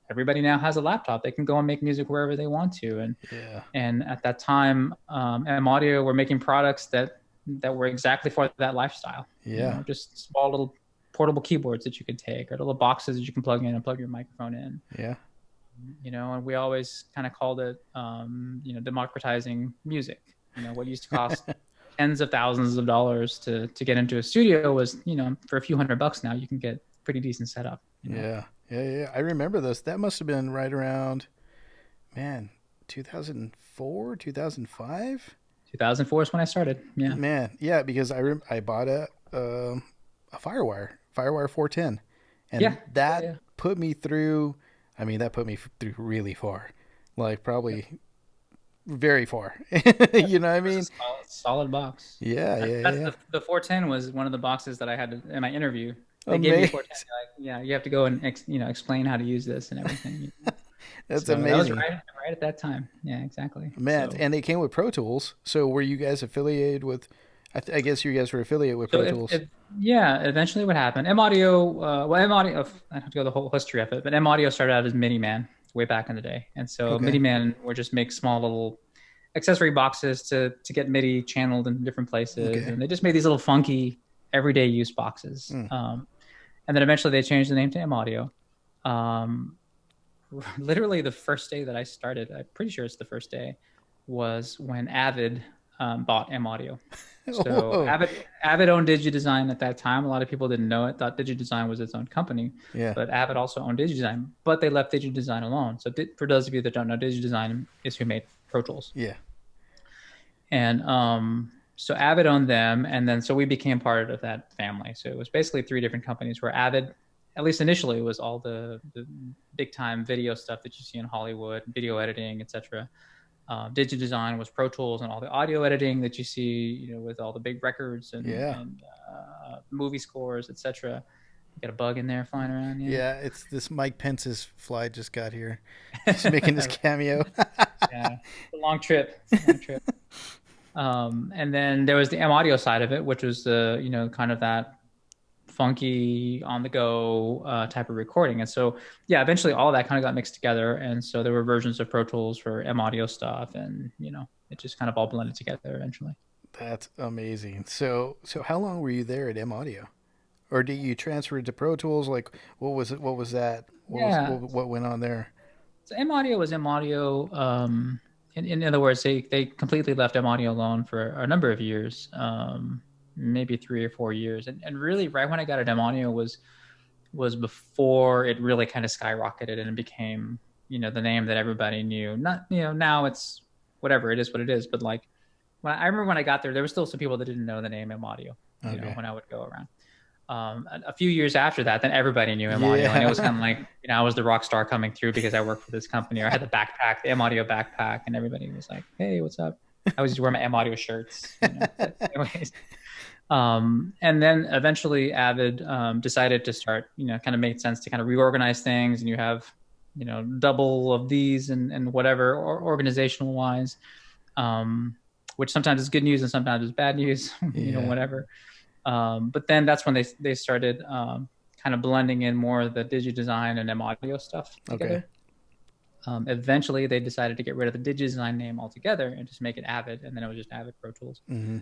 everybody now has a laptop. They can go and make music wherever they want to. Yeah. And at that time, M Audio were making products that were exactly for that lifestyle. Yeah. Just small little portable keyboards that you could take, or little boxes that you can plug in and plug your microphone in. Yeah. And we always kind of called it, democratizing music. What used to cost tens of thousands of dollars to get into a studio was, for a few $100 now, you can get pretty decent setup. Yeah. I remember this. That must have been right around, man, 2004, 2005. 2004 is when I started. Yeah. Man, yeah, because I bought a Firewire 410, and that put me through. I mean, that put me through really far, like probably very far. You know what I mean? Solid box. Yeah. The 410 was one of the boxes that I had in my interview. They Amazing. gave me 410. Like, you have to go and explain how to use this and everything. That's amazing. That was right at that time. Yeah, exactly. Man, and they came with Pro Tools. So were you guys affiliated with? I guess you guys were affiliated with Pro Tools. Eventually what happened, M Audio, M Audio, I have to go the whole history of it, but M Audio started out as Mini Man way back in the day. And so Mini Man would just make small little accessory boxes to get MIDI channeled in different places. And they just made these little funky everyday use boxes. And then eventually they changed the name to M Audio. Literally the first day that I started, I'm pretty sure it's the first day, was when Avid bought M Audio. So Avid owned DigiDesign at that time. A lot of people didn't know it, thought DigiDesign was its own company. Yeah. But Avid also owned DigiDesign, but they left DigiDesign alone. So for those of you that don't know, DigiDesign is who made Pro Tools. Yeah. And so Avid owned them, and then so we became part of that family. So it was basically 3 different companies where Avid, at least initially, was all the big time video stuff that you see in Hollywood, video editing, etc. DigiDesign was Pro Tools and all the audio editing that you see, with all the big records and movie scores, etc. You got a bug in there flying around. Yeah, it's this Mike Pence's fly just got here. He's making his cameo. Yeah, it's a long trip. And then there was the M Audio side of it, which was the kind of that funky on the go type of recording. And so eventually all of that kind of got mixed together, and so there were versions of Pro Tools for M Audio stuff, and it just kind of all blended together eventually. That's amazing. So how long were you there at M Audio, or did you transfer to Pro Tools? Like what was it? What was that? What went on there? So M Audio was M Audio. In other words, they completely left M Audio alone for a number of years. Maybe 3 or 4 years. And really right when I got at M Audio was before it really kind of skyrocketed and it became, the name that everybody knew. Not, now it's whatever, it is what it is. But like, I remember when I got there were still some people that didn't know the name M Audio, when I would go around. A few years after that, then everybody knew M Audio. And it was kind of like, I was the rock star coming through because I worked for this company, or I had the backpack, the M Audio backpack, and everybody was like, hey, what's up? I was just wearing my M Audio shirts. Anyways. And then eventually Avid decided to start, kind of made sense to kind of reorganize things, and you have, double of these and whatever, or organizational wise, which sometimes is good news and sometimes is bad news, whatever. But then that's when they started kind of blending in more of the DigiDesign and M Audio stuff together. Okay. Eventually, they decided to get rid of the DigiDesign name altogether and just make it Avid, and then it was just Avid Pro Tools. And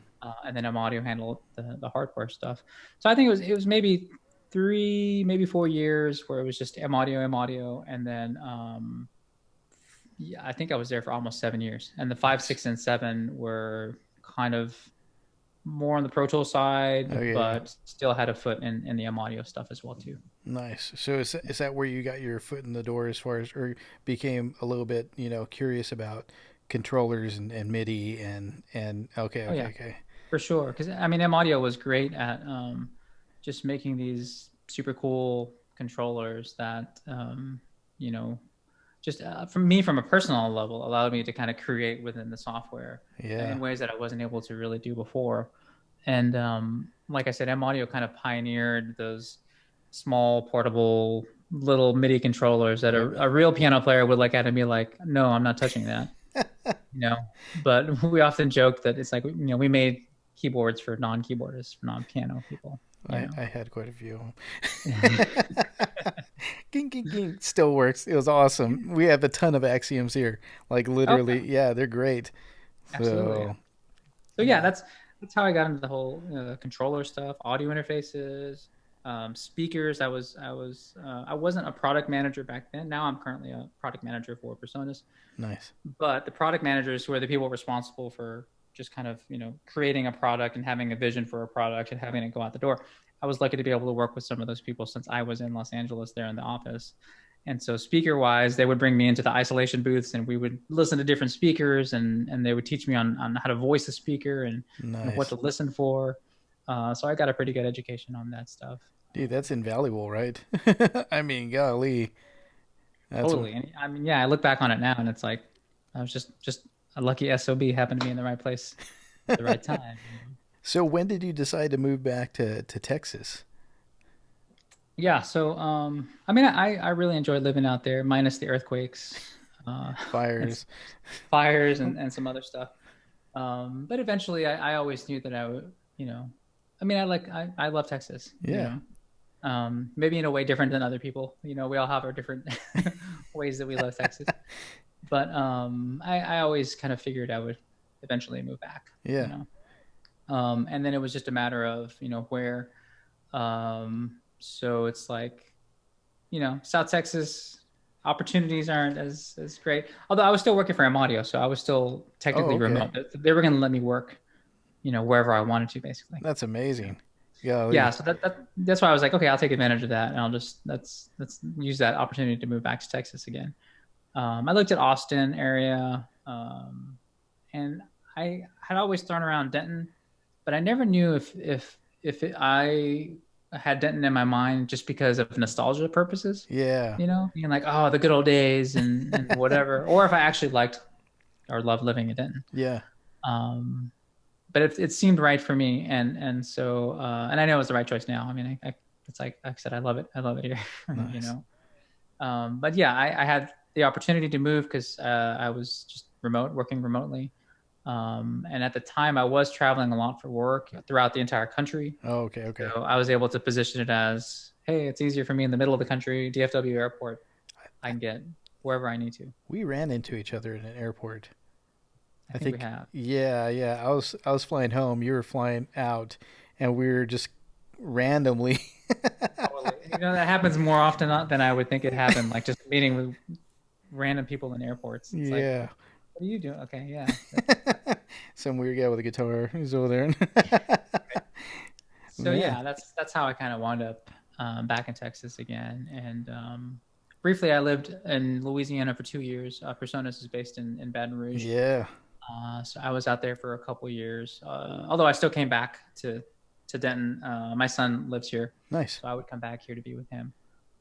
then M Audio handled the hardware stuff. So I think it was maybe 3, maybe 4 years where it was just M Audio, and then I think I was there for almost 7 years. And the 5, 6, and 7 were kind of more on the Pro Tools side, but still had a foot in the M Audio stuff as well too. Nice. So is that where you got your foot in the door as far as, or became a little bit, curious about controllers and MIDI and okay. For sure. Because M Audio was great at just making these super cool controllers that, just from a personal level, allowed me to kind of create within the software in ways that I wasn't able to really do before. And like I said, M Audio kind of pioneered those small, portable, little MIDI controllers that a real piano player would look at and be like, no, I'm not touching that. But we often joke that it's like, we made keyboards for non-keyboardists, for non-piano people. I had quite a few. king, king, king. Still works. It was awesome. We have a ton of Axioms here. Like Okay, literally, yeah, they're great. absolutely. So So yeah, yeah, that's how I got into the whole controller stuff, audio interfaces, speakers. I wasn't a product manager back then. Now I'm currently a product manager for Personas. nice. But the product managers were the people responsible for just kind of creating a product and having a vision for a product and having it go out the door. I was lucky to be able to work with some of those people since I was in Los Angeles there in the office. And so speaker wise, they would bring me into the isolation booths and we would listen to different speakers and they would teach me on how to voice a speaker and what Nice. to listen for. So I got a pretty good education on that stuff. Dude, that's invaluable, right? I mean, golly. That's Totally. And I mean, yeah, I look back on it now and it's like, I was just a lucky SOB happened to be in the right place at the right time. so when did you decide to move back to Texas? Yeah. So, I mean, I really enjoyed living out there, minus the earthquakes, and Fires. fires and some other stuff. But eventually I always knew that I would, I mean, I love Texas, Yeah. maybe in a way different than other people. We all have our different ways that we love Texas. But I always kind of figured I would eventually move back, Yeah. and then it was just a matter of, where. So it's like, South Texas opportunities aren't as great. Although I was still working for M Audio, so I was still Oh, technically okay. remote. They were going to let me work, wherever I wanted to, basically. That's amazing. Yeah, Golly. so that's why I was like, okay, I'll take advantage of that, and I'll just let's use that opportunity to move back to Texas again. I looked at Austin area, and I had always thrown around Denton, but I never knew I had Denton in my mind just because of nostalgia purposes. Yeah. Being like, oh, the good old days and whatever, or if I actually liked or loved living in Denton. Yeah. Um, but it seemed right for me, and so and I know it was the right choice now. I mean, it's like I said, I love it here. you Nice. know. But yeah, I had the opportunity to move because I was just working remotely. And at the time, I was traveling a lot for work throughout the entire country. Oh, okay. Okay. So I was able to position it as, hey, it's easier for me in the middle of the country, DFW airport. I can get wherever I need to. We ran into each other in an airport. I I think we think. have. Yeah. Yeah. I was flying home. You were flying out, and we were just randomly. Totally. That happens more often than I would think it happened. Like just meeting with random people in airports. It's like, yeah. what are you doing? Okay, yeah. Some weird guy with a guitar who's over there. So Man. yeah, that's how I kind of wound up back in Texas again. And briefly, I lived in Louisiana for 2 years. Personas is based in Baton Rouge. Yeah. So I was out there for a couple years. Although I still came back to Denton. My son lives here, Nice. so I would come back here to be with him.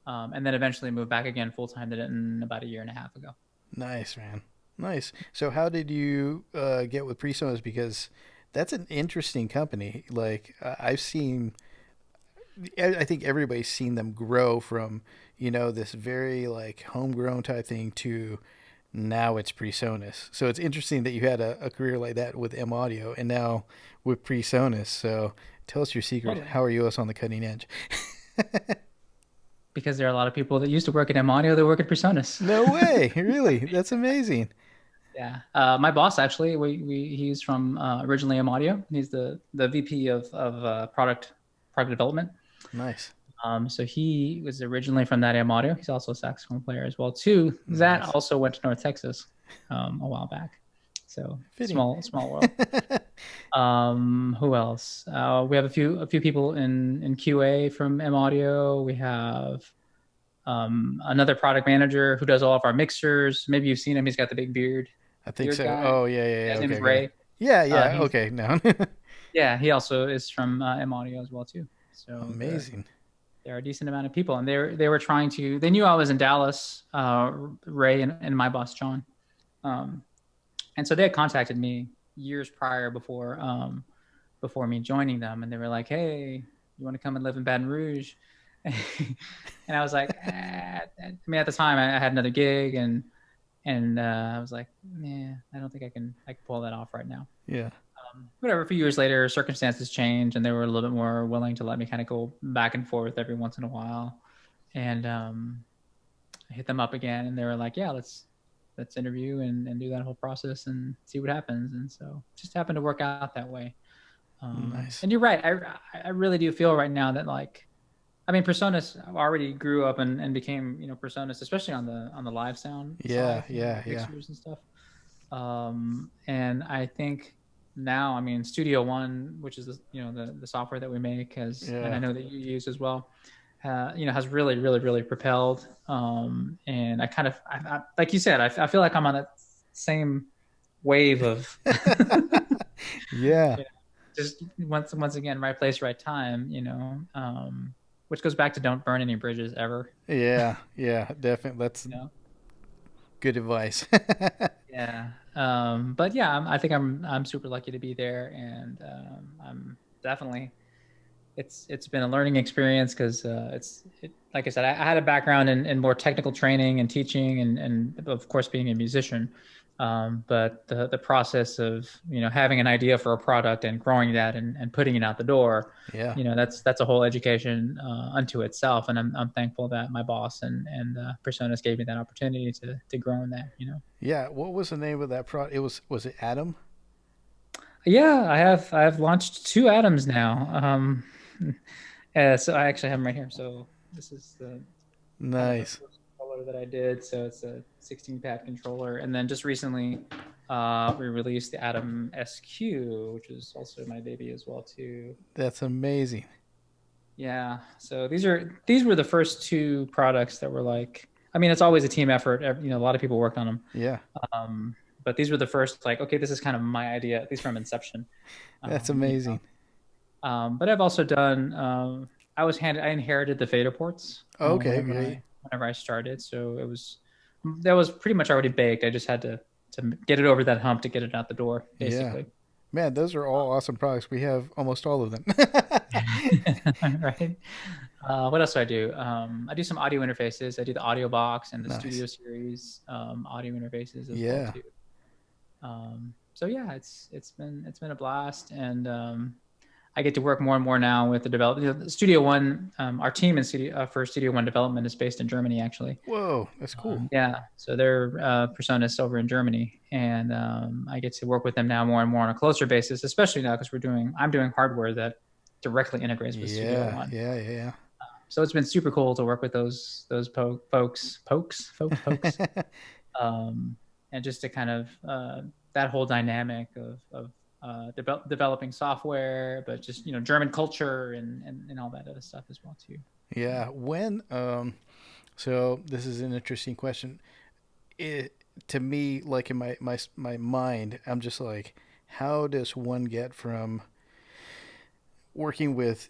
And then eventually moved back again full time to Denton about a year and a half ago. Nice, man. Nice. So, how did you get with Presonus? Because that's an interesting company. Like, I've seen, I think everybody's seen them grow from, this very like homegrown type thing to now it's Presonus. So, it's interesting that you had a career like that with M Audio and now with Presonus. So, tell us your secret. Totally. How are you us on the cutting edge? Because there are a lot of people that used to work at M Audio that work at Personas. No way. Really? That's amazing. Yeah, my boss actually, he's from originally M Audio. He's the VP of product development. Nice. So he was originally from that M Audio. He's also a saxophone player as well too. That Nice. also went to North Texas a while back. So Fitting. small world. Who else? We have a few people in QA from M Audio. We have another product manager who does all of our mixers. Maybe you've seen him. He's got the big beard. I think Beard so. guy. Oh, yeah, yeah, Yeah, yeah. his name Okay, is okay. Ray. Yeah, yeah. He's Okay, now. Yeah, he also is from M Audio as well too. So Amazing. there are a decent amount of people, and they were trying to. They knew I was in Dallas, Ray and my boss John, and so they had contacted me years prior before me joining them, and they were like, "Hey, you want to come and live in Baton Rouge?" And I was like, I mean, at the time I had another gig, and I was like, "Yeah, I don't think I can pull that off right now." Yeah. Whatever. A few years later, circumstances changed, and they were a little bit more willing to let me kind of go back and forth every once in a while. And I hit them up again, and they were like, "Yeah, let's interview and do that whole process and see what happens." And so it just happened to work out that way. Nice. And you're right. I really do feel right now that like, I mean, Personas already grew up and became, Personas, especially on the live sound Yeah, side, yeah, yeah. mixers and stuff. And I think now, I mean, Studio One, which is the software that we make, and I Yeah. know that you use as well, has really, really, really propelled. And I kind of, like you said, I feel like I'm on that same wave of Yeah. just once again, right place, right time. Which goes back to don't burn any bridges ever. Yeah. Yeah. Definitely. That's You know. good advice. Yeah. But yeah, I think I'm super lucky to be there, and I'm definitely it's been a learning experience because like I said, I had a background in more technical training and teaching, and of course being a musician. But the process of having an idea for a product and growing that and putting it out the door, Yeah. that's a whole education unto itself. And I'm thankful that my boss and Personas gave me that opportunity to grow in that. Yeah. What was the name of that product? Was it Adam? Yeah, I have launched two atoms now. So I actually have them right here. So this is the kind of the Nice. first controller that I did. So it's a 16-pad controller, and then just recently, we released the Atom SQ, which is also my baby as well too. That's amazing. Yeah. So these were the first two products that were like. I mean, it's always a team effort. A lot of people worked on them. Yeah. Um, but these were the first like, okay, this is kind of my idea, at least from inception. That's Um, you know, amazing. But I've also done. I inherited the fader ports Okay. Great. whenever I started, so that was pretty much already baked. I just had to get it over that hump to get it out the door, Yeah. basically. Man, those are all awesome products. We have almost all of them. Right. What else do I do? I do some audio interfaces. I do the audio box and the Nice. studio series audio interfaces as well Yeah. too. So yeah, it's been a blast, and I get to work more and more now with the development. Studio One, our team for Studio One development is based in Germany, actually. Whoa, that's cool. Yeah, so they're Personas over in Germany, and I get to work with them now more and more on a closer basis, especially now because I'm doing hardware that directly integrates with Studio Yeah. One. Yeah. Yeah. So it's been super cool to work with those folks, and just to kind of that whole dynamic of developing software, but just German culture and all that other stuff as well too. Yeah. When so this is an interesting question. It to me, like in my mind, I'm just like, how does one get from working with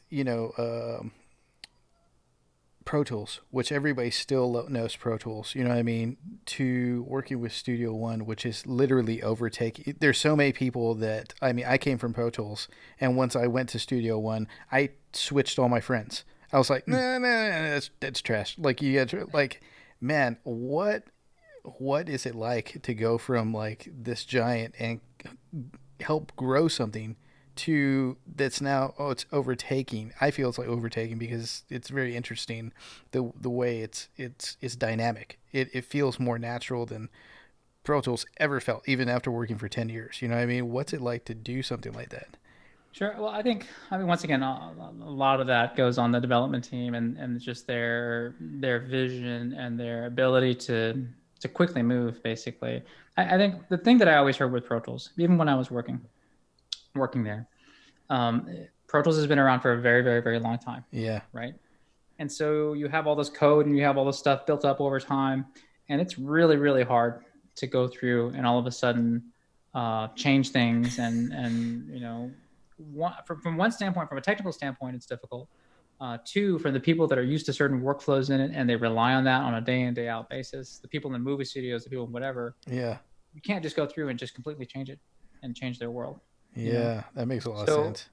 Pro Tools, which everybody still knows Pro Tools, you know what I mean, to working with Studio One, which is literally overtaking. There's so many people that, I mean, I came from Pro Tools, and once I went to Studio One, I switched all my friends. I was like, nah, that's trash. Like you get like, man, what is it like to go from like this giant and help grow something to that's now it's overtaking. I feel it's like overtaking because it's very interesting the way it's dynamic. It feels more natural than Pro Tools ever felt, even after working for 10 years. You know what I mean? What's it like to do something like that? Sure. Well, I mean, once again, a lot of that goes on the development team and just their vision and their ability to quickly move. Basically, I think the thing that I always heard with Pro Tools, even when I was working there, um, Pro Tools has been around for a very, very, very long time, Yeah. right? And so you have all this code and you have all this stuff built up over time, and it's really, really hard to go through and all of a sudden change things and from one standpoint, from a technical standpoint, it's difficult. Two, from the people that are used to certain workflows in it and they rely on that on a day in day out basis, the people in the movie studios, the people in whatever, Yeah. you can't just go through and just completely change it and change their world. Yeah. That makes a lot of So sense.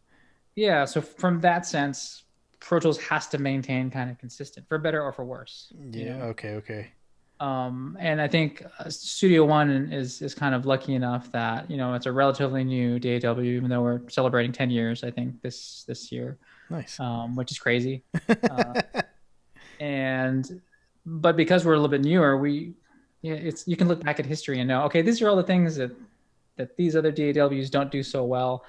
yeah, so from that sense, Pro Tools has to maintain kind of consistent, for better or for worse. Yeah. Okay. Okay. And I think Studio One is kind of lucky enough that it's a relatively new DAW, even though we're celebrating 10 years, I think this year, Nice. which is crazy. And but because we're a little bit newer, yeah, it's you can look back at history and know, okay, these are all the things that these other DAWs don't do so well.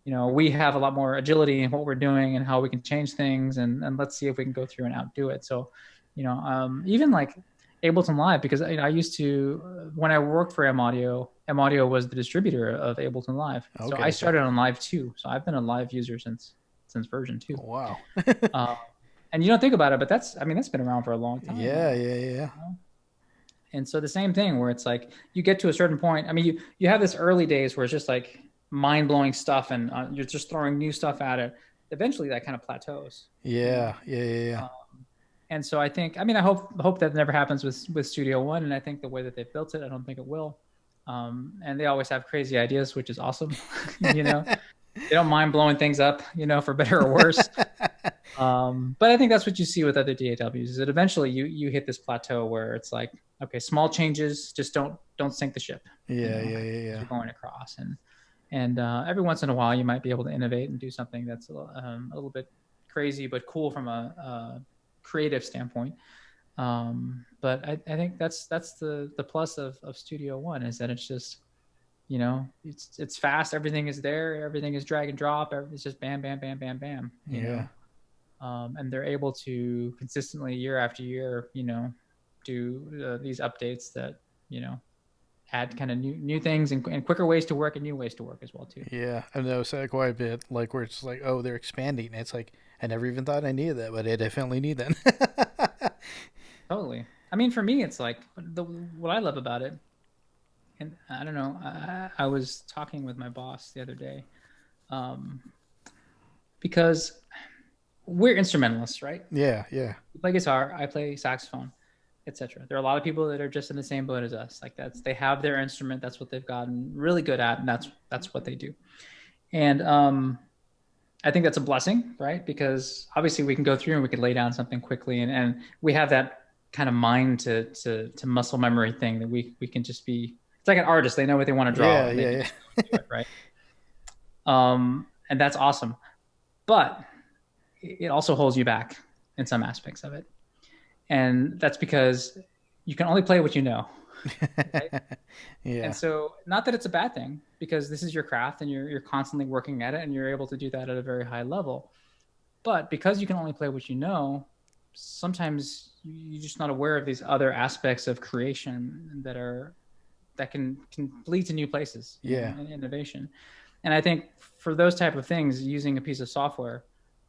We have a lot more agility in what we're doing and how we can change things, and let's see if we can go through and outdo it. So, even like Ableton Live, because I used to when I worked for M Audio was the distributor of Ableton Live. So Okay, I okay. started on Live 2. So I've been a Live user since version 2. Oh, wow. Uh, and you don't think about it, but that's been around for a long time Yeah, now. yeah, yeah. And so the same thing where it's like you get to a certain point. I mean, you have this early days where it's just like mind blowing stuff, and you're just throwing new stuff at it. Eventually, that kind of plateaus. You know. Yeah, yeah, yeah, yeah. And so I think, I mean, I hope that never happens with Studio One, and I think the way that they've built it, I don't think it will. And they always have crazy ideas, which is awesome. They don't mind blowing things up, for better or worse. But I think that's what you see with other DAWs is that eventually you hit this plateau where it's like, okay, small changes, just don't sink the ship, Yeah, yeah, yeah, as yeah. you're going across. And every once in a while you might be able to innovate and do something that's a little bit crazy but cool from a creative standpoint. But I think that's the plus of Studio One is that it's just it's fast, everything is there, everything is drag and drop, it's just bam bam bam bam bam. Yeah. And they're able to consistently year after year, do these updates that add kind of new things and quicker ways to work and new ways to work as well too. Yeah, I've noticed that quite a bit. Like where it's like, oh, they're expanding. It's like I never even thought I needed that, but I definitely need that. Totally. I mean, for me, it's like what I love about it, and I don't know. I was talking with my boss the other day, um, because we're instrumentalists, right? Yeah, yeah, You play guitar, I play saxophone, etc. There are a lot of people that are just in the same boat as us. Like they have their instrument, that's what they've gotten really good at, and that's what they do. And I think that's a blessing, right? Because obviously we can go through and we can lay down something quickly, and we have that kind of mind to muscle memory thing that we can just be. It's like an artist; they know what they want to draw, yeah, and they yeah, can yeah. just go do it, right? And that's awesome, but it also holds you back in some aspects of it, and that's because you can only play what you know, right? Yeah, And so, not that it's a bad thing, because this is your craft and you're constantly working at it, and you're able to do that at a very high level. But because you can only play what you know, sometimes you're just not aware of these other aspects of creation that can lead to new places, yeah, and innovation. And I think for those type of things, using a piece of software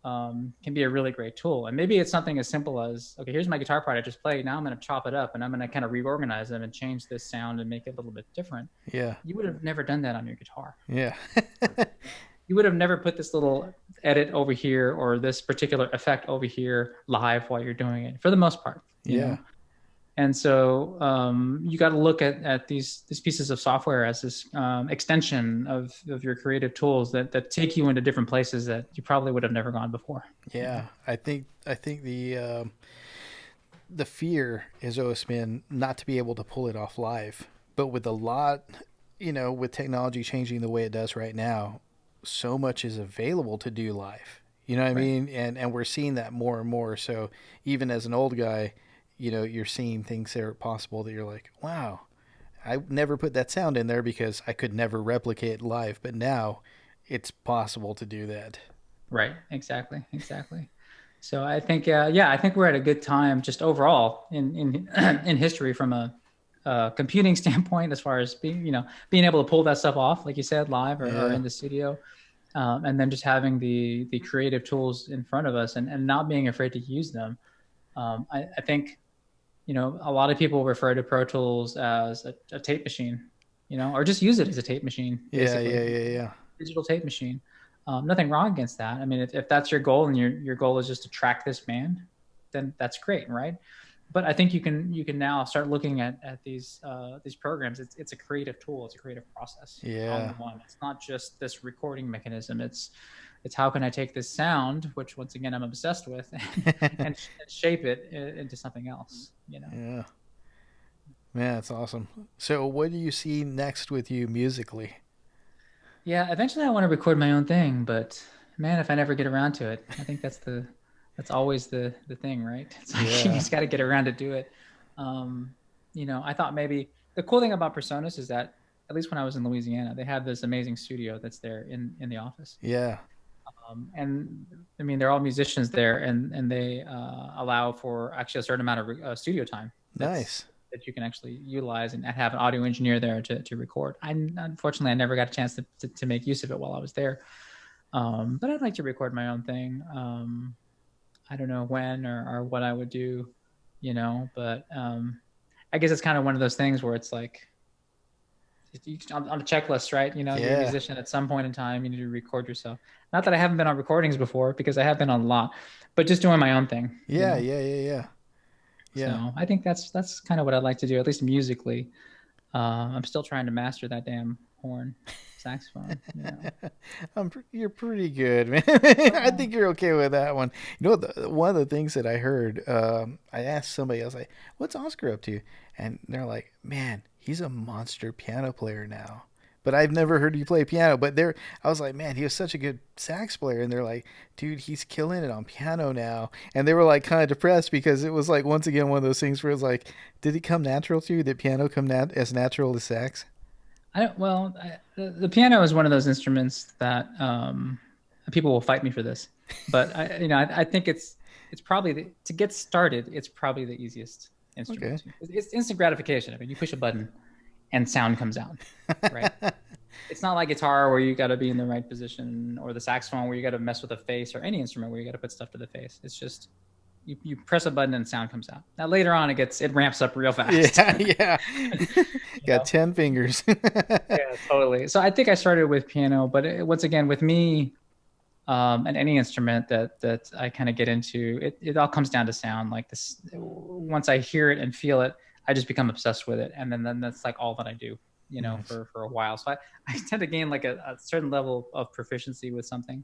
can be a really great tool. And maybe it's something as simple as, okay, here's my guitar part I just played. Now I'm going to chop it up and I'm going to kind of reorganize them and change this sound and make it a little bit different. yeah, You would have never done that on your guitar. yeah, You would have never put this little edit over here or this particular effect over here live while you're doing it, for the most part, yeah, And so you got to look at these pieces of software as this extension of your creative tools that take you into different places that you probably would have never gone before. yeah. I think the fear has always been not to be able to pull it off live, but with a lot, with technology changing the way it does right now, so much is available to do live. You know what I Right. mean? And we're seeing that more and more. So even as an old guy, you're seeing things that are possible that you're like, wow, I never put that sound in there because I could never replicate it live. But now it's possible to do that. Right. Exactly. Exactly. So I think, yeah, I think we're at a good time just overall in in history from a computing standpoint, as far as being able to pull that stuff off, like you said, live or Yeah. in the studio, and then just having the creative tools in front of us and not being afraid to use them. I think a lot of people refer to Pro Tools as a tape machine, or just use it as a tape machine, Yeah. basically, Yeah. Yeah. Yeah. digital tape machine. Nothing wrong against that. I mean, if that's your goal and your goal is just to track this band, then that's great, right? But I think you can now start looking at these programs. It's a creative tool. It's a creative process. All Yeah. in one. It's not just this recording mechanism. It's how can I take this sound, which once again I'm obsessed with, and shape it into something else. Yeah. Man, that's awesome. So, what do you see next with you musically? Yeah, eventually I want to record my own thing, but man, if I never get around to it, I think That's always the thing, right? It's like you Yeah. just got to get around to do it. Um, I thought maybe the cool thing about Personas is that at least when I was in Louisiana, they have this amazing studio that's there in the office. Yeah. And I mean, they're all musicians there, and they allow for actually a certain amount of studio time Nice. that you can actually utilize and have an audio engineer there to record. Unfortunately, I never got a chance to make use of it while I was there. But I'd like to record my own thing. I don't know when or what I would do, but I guess it's kind of one of those things where it's like on the checklist, right? You're a Yeah. musician at some point in time, you need to record yourself. Not that I haven't been on recordings before, because I have been on a lot, but just doing my own thing, Yeah. Yeah. Yeah. Yeah. Yeah. So I think that's kind of what I'd like to do, at least musically. I'm still trying to master that damn horn saxophone. You're pretty good, man. I think you're okay with that one. One of the things that I heard, I asked somebody, I was like, "What's Oscar up to?" And they're like, "Man, he's a monster piano player now." But I've never heard you play piano. But I was like, "Man, he was such a good sax player." And they're like, "Dude, he's killing it on piano now." And they were like kind of depressed because it was like once again one of those things where it's like, did it come natural to you? Did piano come as natural as sax? I don't. Well, the piano is one of those instruments that people will fight me for this, but I think it's probably to get started. It's probably the easiest instrument. Okay. It's instant gratification. I mean, you push a button and sound comes out, right? It's not like guitar where you got to be in the right position, or the saxophone where you got to mess with the face, or any instrument where you got to put stuff to the face. It's just you press a button and sound comes out. Now later on it ramps up real fast. Yeah, yeah. Got 10 fingers. Yeah, totally. So I think I started with piano, but once again, with me, and any instrument that I kind of get into, it all comes down to sound. Like this, once I hear it and feel it, I just become obsessed with it, and then that's like all that I do, Nice. for a while. So I tend to gain like a certain level of proficiency with something,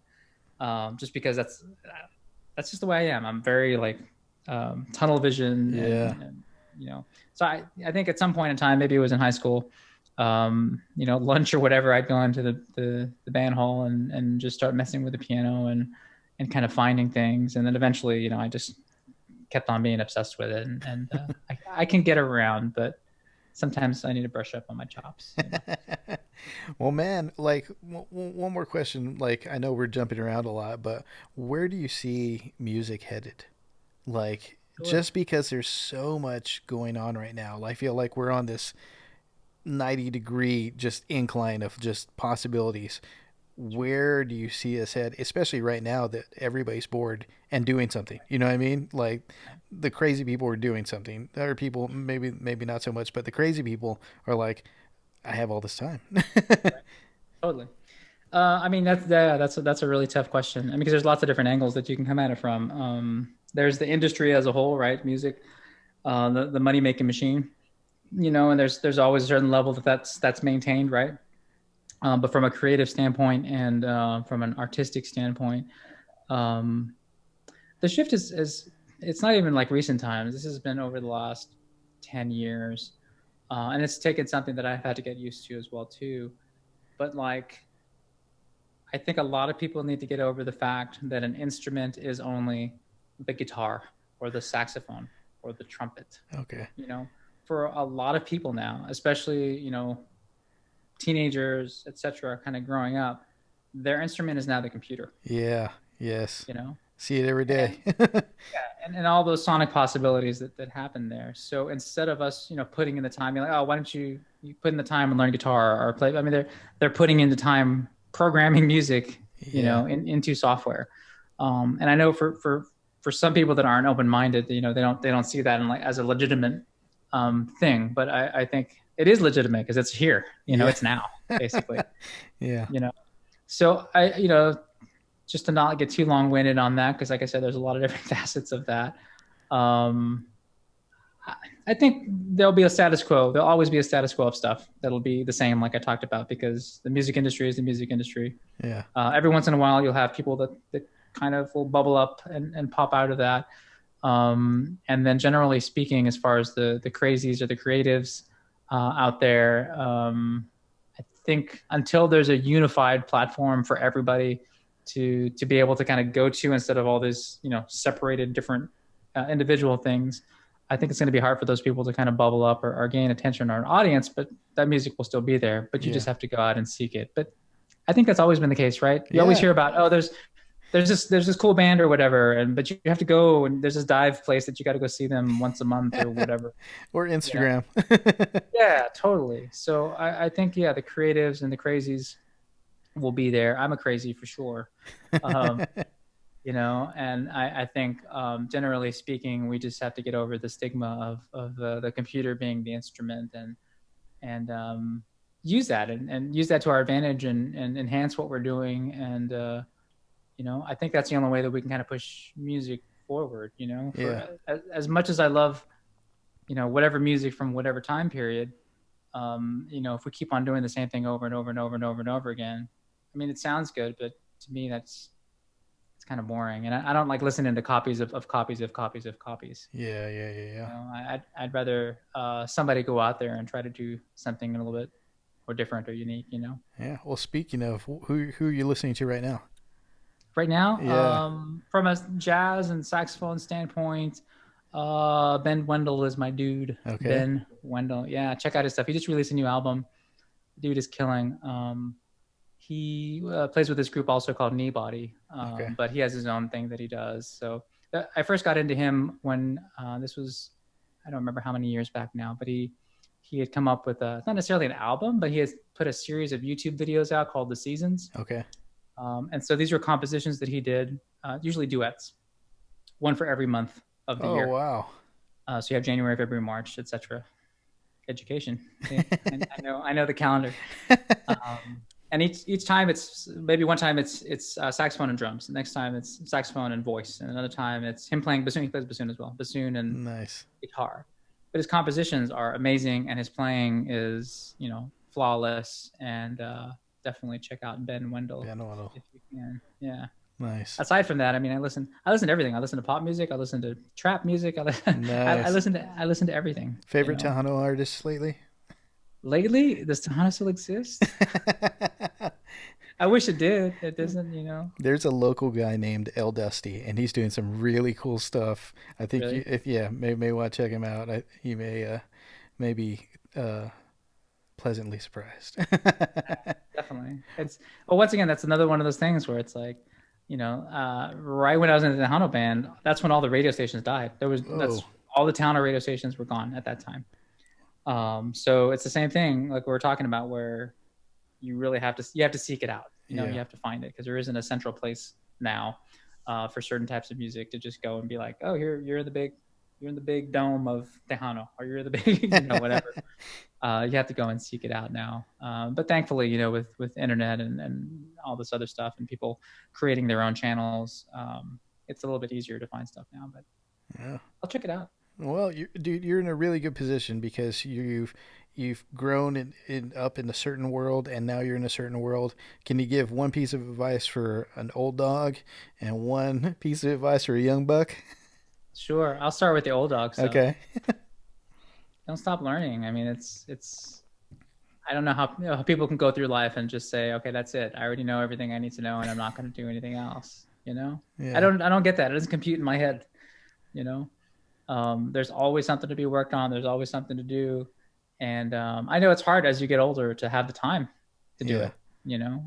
just because that's just the way I am. I'm very like tunnel vision, Yeah. and So I think at some point in time, maybe it was in high school, lunch or whatever, I'd go into the band hall and just start messing with the piano and kind of finding things, and then eventually, I just kept on being obsessed with it, and I can get around, but sometimes I need to brush up on my chops. Well, man, like one more question. Like, I know we're jumping around a lot, but where do you see music headed? Like, Sure. just because there's so much going on right now, I feel like we're on this 90-degree just incline of just possibilities. Where do you see us head, especially right now that everybody's bored and doing something? You know what I mean? Like, the crazy people are doing something. Other people maybe not so much, but the crazy people are like, I have all this time. Totally. I mean, that's a really tough question. I mean, because there's lots of different angles that you can come at it from. There's the industry as a whole, right? Music, the money making machine, and there's always a certain level that's maintained, right? But from a creative standpoint and from an artistic standpoint, um, the shift is it's not even like recent times. This has been over the last 10 years, and it's taken something that I've had to get used to as well too. But like, I think a lot of people need to get over the fact that an instrument is only the guitar or the saxophone or the trumpet. Okay. For a lot of people now, especially, teenagers, etc., kind of growing up, their instrument is now the computer. Yeah. Yes. You know, See it every day. and all those sonic possibilities that happen there. So instead of us, putting in the time, you're like, oh, why don't you put in the time and learn guitar or play? I mean, they're putting in the time programming music, Yeah. into software. And I know for some people that aren't open-minded, they don't see that in like as a legitimate thing. But I think it is legitimate because it's here. Yeah. It's now basically. Yeah. So just to not get too long-winded on that, because like I said, there's a lot of different facets of that. I think there'll be a status quo. There'll always be a status quo of stuff that'll be the same, like I talked about, because the music industry is the music industry. Yeah. Every once in a while, you'll have people that kind of will bubble up and pop out of that. And then generally speaking, as far as the crazies or the creatives out there, I think until there's a unified platform for everybody to be able to kind of go to instead of all these, separated different individual things. I think it's going to be hard for those people to kind of bubble up or gain attention or an audience, but that music will still be there, but you just have to go out and seek it. But I think that's always been the case, right? You always hear about, oh, there's this cool band or whatever, but you have to go, and there's this dive place that you got to go see them once a month or whatever. Or Instagram. Yeah, totally. So I think, the creatives and the crazies will be there. I'm a crazy for sure. And I think, generally speaking, we just have to get over the stigma of the computer being the instrument, and use that and use that to our advantage, and enhance what we're doing. And I think that's the only way that we can kind of push music forward. As much as I love whatever music from whatever time period, if we keep on doing the same thing over and over and over and over and over again, I mean, it sounds good, but to me, it's kind of boring. And I don't like listening to copies of copies of copies of copies. Yeah. I'd rather somebody go out there and try to do something a little bit more different or unique. Yeah. Well, speaking of, who are you listening to right now? Right now, from a jazz and saxophone standpoint, Ben Wendell is my dude. Okay. Ben Wendell. Yeah, check out his stuff. He just released a new album. The dude is killing. He plays with this group also called Knee Body, but he has his own thing that he does. So I first got into him when this was, I don't remember how many years back now, but he had come up with not necessarily an album, but he has put a series of YouTube videos out called The Seasons. Okay. And so these were compositions that he did, usually duets, one for every month of the year. Oh, wow. So you have January, February, March, etc. Education. I know the calendar. And each time it's maybe one time it's saxophone and drums. The next time it's saxophone and voice. And another time it's him playing bassoon. He plays bassoon as well. Bassoon and nice guitar. But his compositions are amazing, and his playing is, flawless. And definitely check out Ben Wendell if you can. Yeah. Nice. Aside from that, I mean, I listen to everything. I listen to pop music. I listen to trap music. I listen to everything. Favorite Tejano artists lately? Lately, does Tejano still exist? I wish it did. It doesn't, There's a local guy named El Dusty, and he's doing some really cool stuff. I think really? may want to check him out. He may be pleasantly surprised. Definitely. Once again, that's another one of those things where it's like, right when I was in the Tejano band, that's when all the radio stations died. That's all the Tejano radio stations were gone at that time. So it's the same thing like we were talking about, where you really have to seek it out. You have to find it, because there isn't a central place now for certain types of music to just go and be like, oh, you're in the big dome of Tejano, or you're the big, whatever. You have to go and seek it out now. But thankfully, with internet and all this other stuff and people creating their own channels, it's a little bit easier to find stuff now. But I'll check it out. Well, you're in a really good position, because you've grown up in a certain world, and now you're in a certain world. Can you give one piece of advice for an old dog and one piece of advice for a young buck? Sure. I'll start with the old dog. So. Okay. Don't stop learning. I mean, it's I don't know how people can go through life and just say, okay, that's it. I already know everything I need to know, and I'm not going to do anything else. Yeah. I don't get that. It doesn't compute in my head. There's always something to be worked on. There's always something to do. And I know it's hard as you get older to have the time to do it.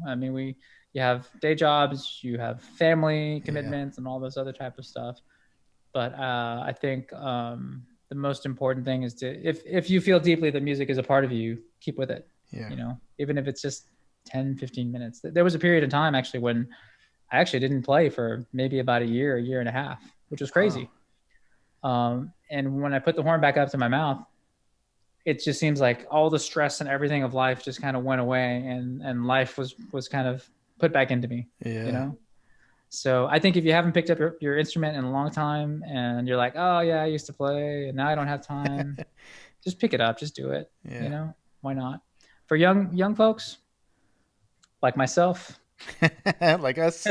I mean, you have day jobs, you have family commitments and all this other type of stuff. But I think the most important thing is to, if you feel deeply that music is a part of you, keep with it. Even if it's just 10, 15 minutes. There was a period of time actually when I actually didn't play for maybe about a year and a half, which was crazy. And when I put the horn back up to my mouth, it just seems like all the stress and everything of life just kind of went away, and life was kind of put back into me. So I think if you haven't picked up your instrument in a long time, and you're like, oh yeah, I used to play and now I don't have time, just pick it up, just do it. Why not? For young folks like myself, like us.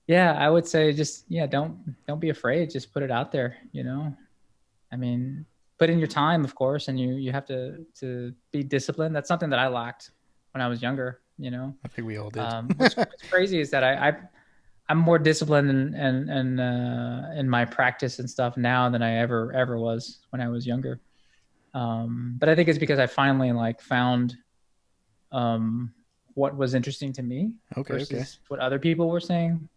Yeah, I would say just, don't be afraid. Just put it out there, I mean, put in your time, of course, and you have to be disciplined. That's something that I lacked when I was younger. you know. I think we all did. What's crazy is that I'm more disciplined in my practice and stuff now than I ever was when I was younger. But I think it's because I finally like found what was interesting to me versus what other people were saying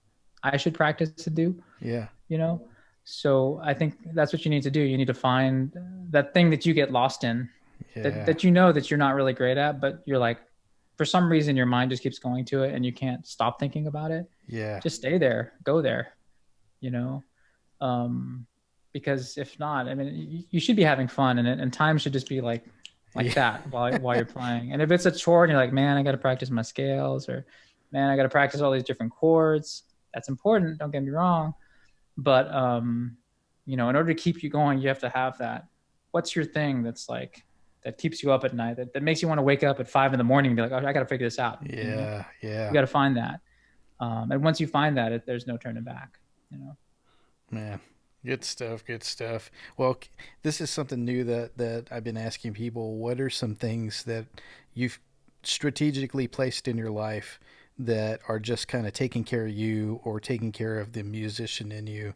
I should practice to do. Yeah. You know, so I think that's what you need to do. You need to find that thing that you get lost in, that you know that you're not really great at, but you're like, for some reason, your mind just keeps going to it and you can't stop thinking about it. Yeah. Just stay there, go there, you know, because if not, I mean, you should be having fun, and time should just be like that while you're playing. And if it's a chore and you're like, man, I got to practice my scales, or man, I got to practice all these different chords. That's important. Don't get me wrong. But, you know, in order to keep you going, you have to have that. What's your thing that's like, that keeps you up at night, that makes you want to wake up at 5 a.m. and be like, oh, I got to figure this out. Yeah. You know? Yeah. You got to find that. And once you find that, there's no turning back, you know? Man, good stuff. Good stuff. Well, this is something new that I've been asking people. What are some things that you've strategically placed in your life that are just kind of taking care of you or taking care of the musician in you?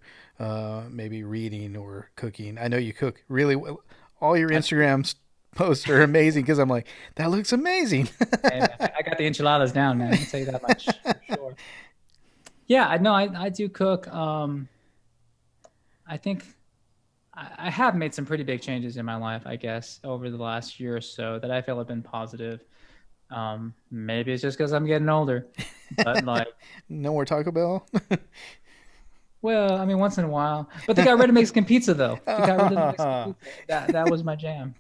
Maybe reading or cooking. I know you cook really well. All your Instagrams posts are amazing because I'm like, that looks amazing. Hey, I got the enchiladas down, man. I can tell you that much for sure. Yeah, I do cook. I think I have made some pretty big changes in my life, I guess, over the last year or so that I feel have been positive. Maybe it's just because I'm getting older, but like, no more Taco Bell. well, I mean, once in a while. But they got rid of Mexican pizza, though. They got rid of Mexican pizza. That was my jam,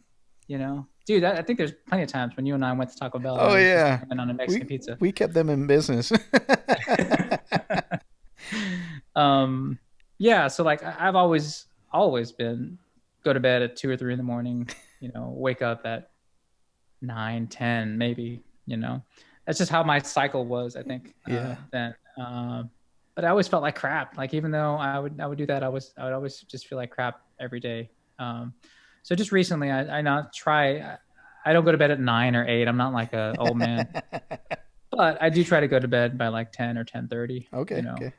you know. Dude, I think there's plenty of times when you and I went to Taco Bell. Oh yeah, and on a Mexican pizza. We kept them in business. Yeah. So like, I've always been go to bed at 2 or 3 in the morning. You know, wake up at 9, 10, maybe. You know, that's just how my cycle was. I think. Yeah. Then. But I always felt like crap. Like even though I would do that, I would always just feel like crap every day. So just recently, I not try. I don't go to bed at 9 or 8. I'm not like an old man, but I do try to go to bed by like 10 or 10:30. Okay. You know, okay.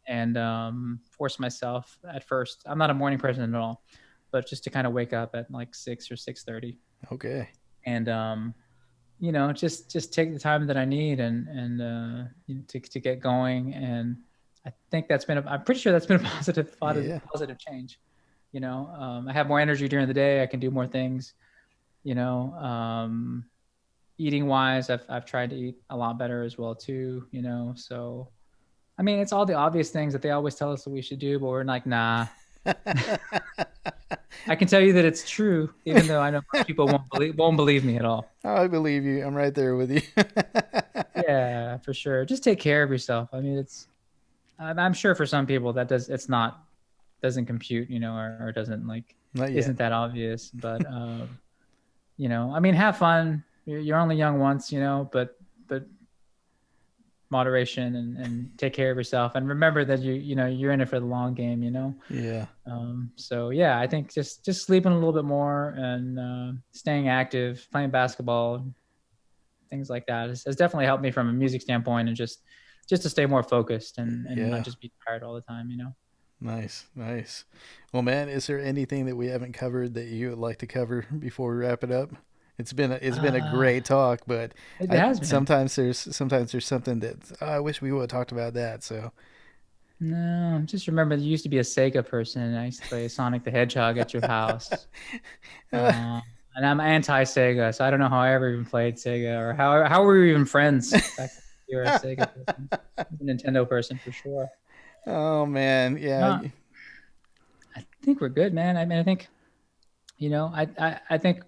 And force myself at first. I'm not a morning person at all, but just to kind of wake up at like 6 or 6:30. Okay. And you know, just take the time that I need and to get going. And I think I'm pretty sure that's been a positive change. You know, I have more energy during the day. I can do more things. You know, eating wise, I've tried to eat a lot better as well too. You know, so I mean, it's all the obvious things that they always tell us that we should do, but we're like, nah. I can tell you that it's true, even though I know most people won't believe me at all. I believe you. I'm right there with you. Yeah, for sure. Just take care of yourself. I mean, I'm sure for some people that doesn't compute, you know, or doesn't isn't that obvious. But you know, I mean, have fun. You're only young once, you know, but moderation and take care of yourself, and remember that you're in it for the long game, you know. Yeah. So yeah, I think just sleeping a little bit more and staying active, playing basketball, things like that has definitely helped me from a music standpoint, and just to stay more focused and not just be tired all the time, you know. Nice. Well, man, is there anything that we haven't covered that you would like to cover before we wrap it up? It's been a great talk, but it has been. Sometimes there's something that I wish we would have talked about that. So no, just remember you used to be a Sega person, and I used to play Sonic the Hedgehog at your house. And I'm anti-Sega, so I don't know how I ever even played Sega, or how were we even friends back when you were a Sega person. I was a Nintendo person for sure. Oh man, yeah. No, I think we're good, man. I mean, I think, you know, I think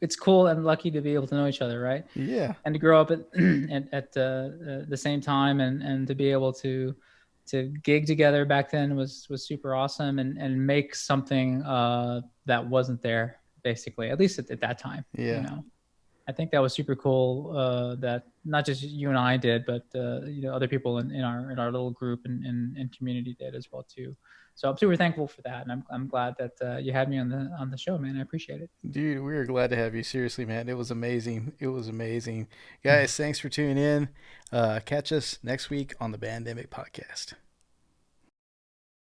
it's cool and lucky to be able to know each other, right? Yeah. And to grow up at the same time, and to be able to gig together back then was super awesome, and make something that wasn't there, basically, at least at that time. Yeah. You know? I think that was super cool that not just you and I did, but other people in our little group and community did as well too. So I'm super thankful for that, and I'm glad that you had me on the show, man. I appreciate it. Dude, we were glad to have you. Seriously, man. It was amazing. It was amazing. Guys, thanks for tuning in. Catch us next week on the Bandemic podcast.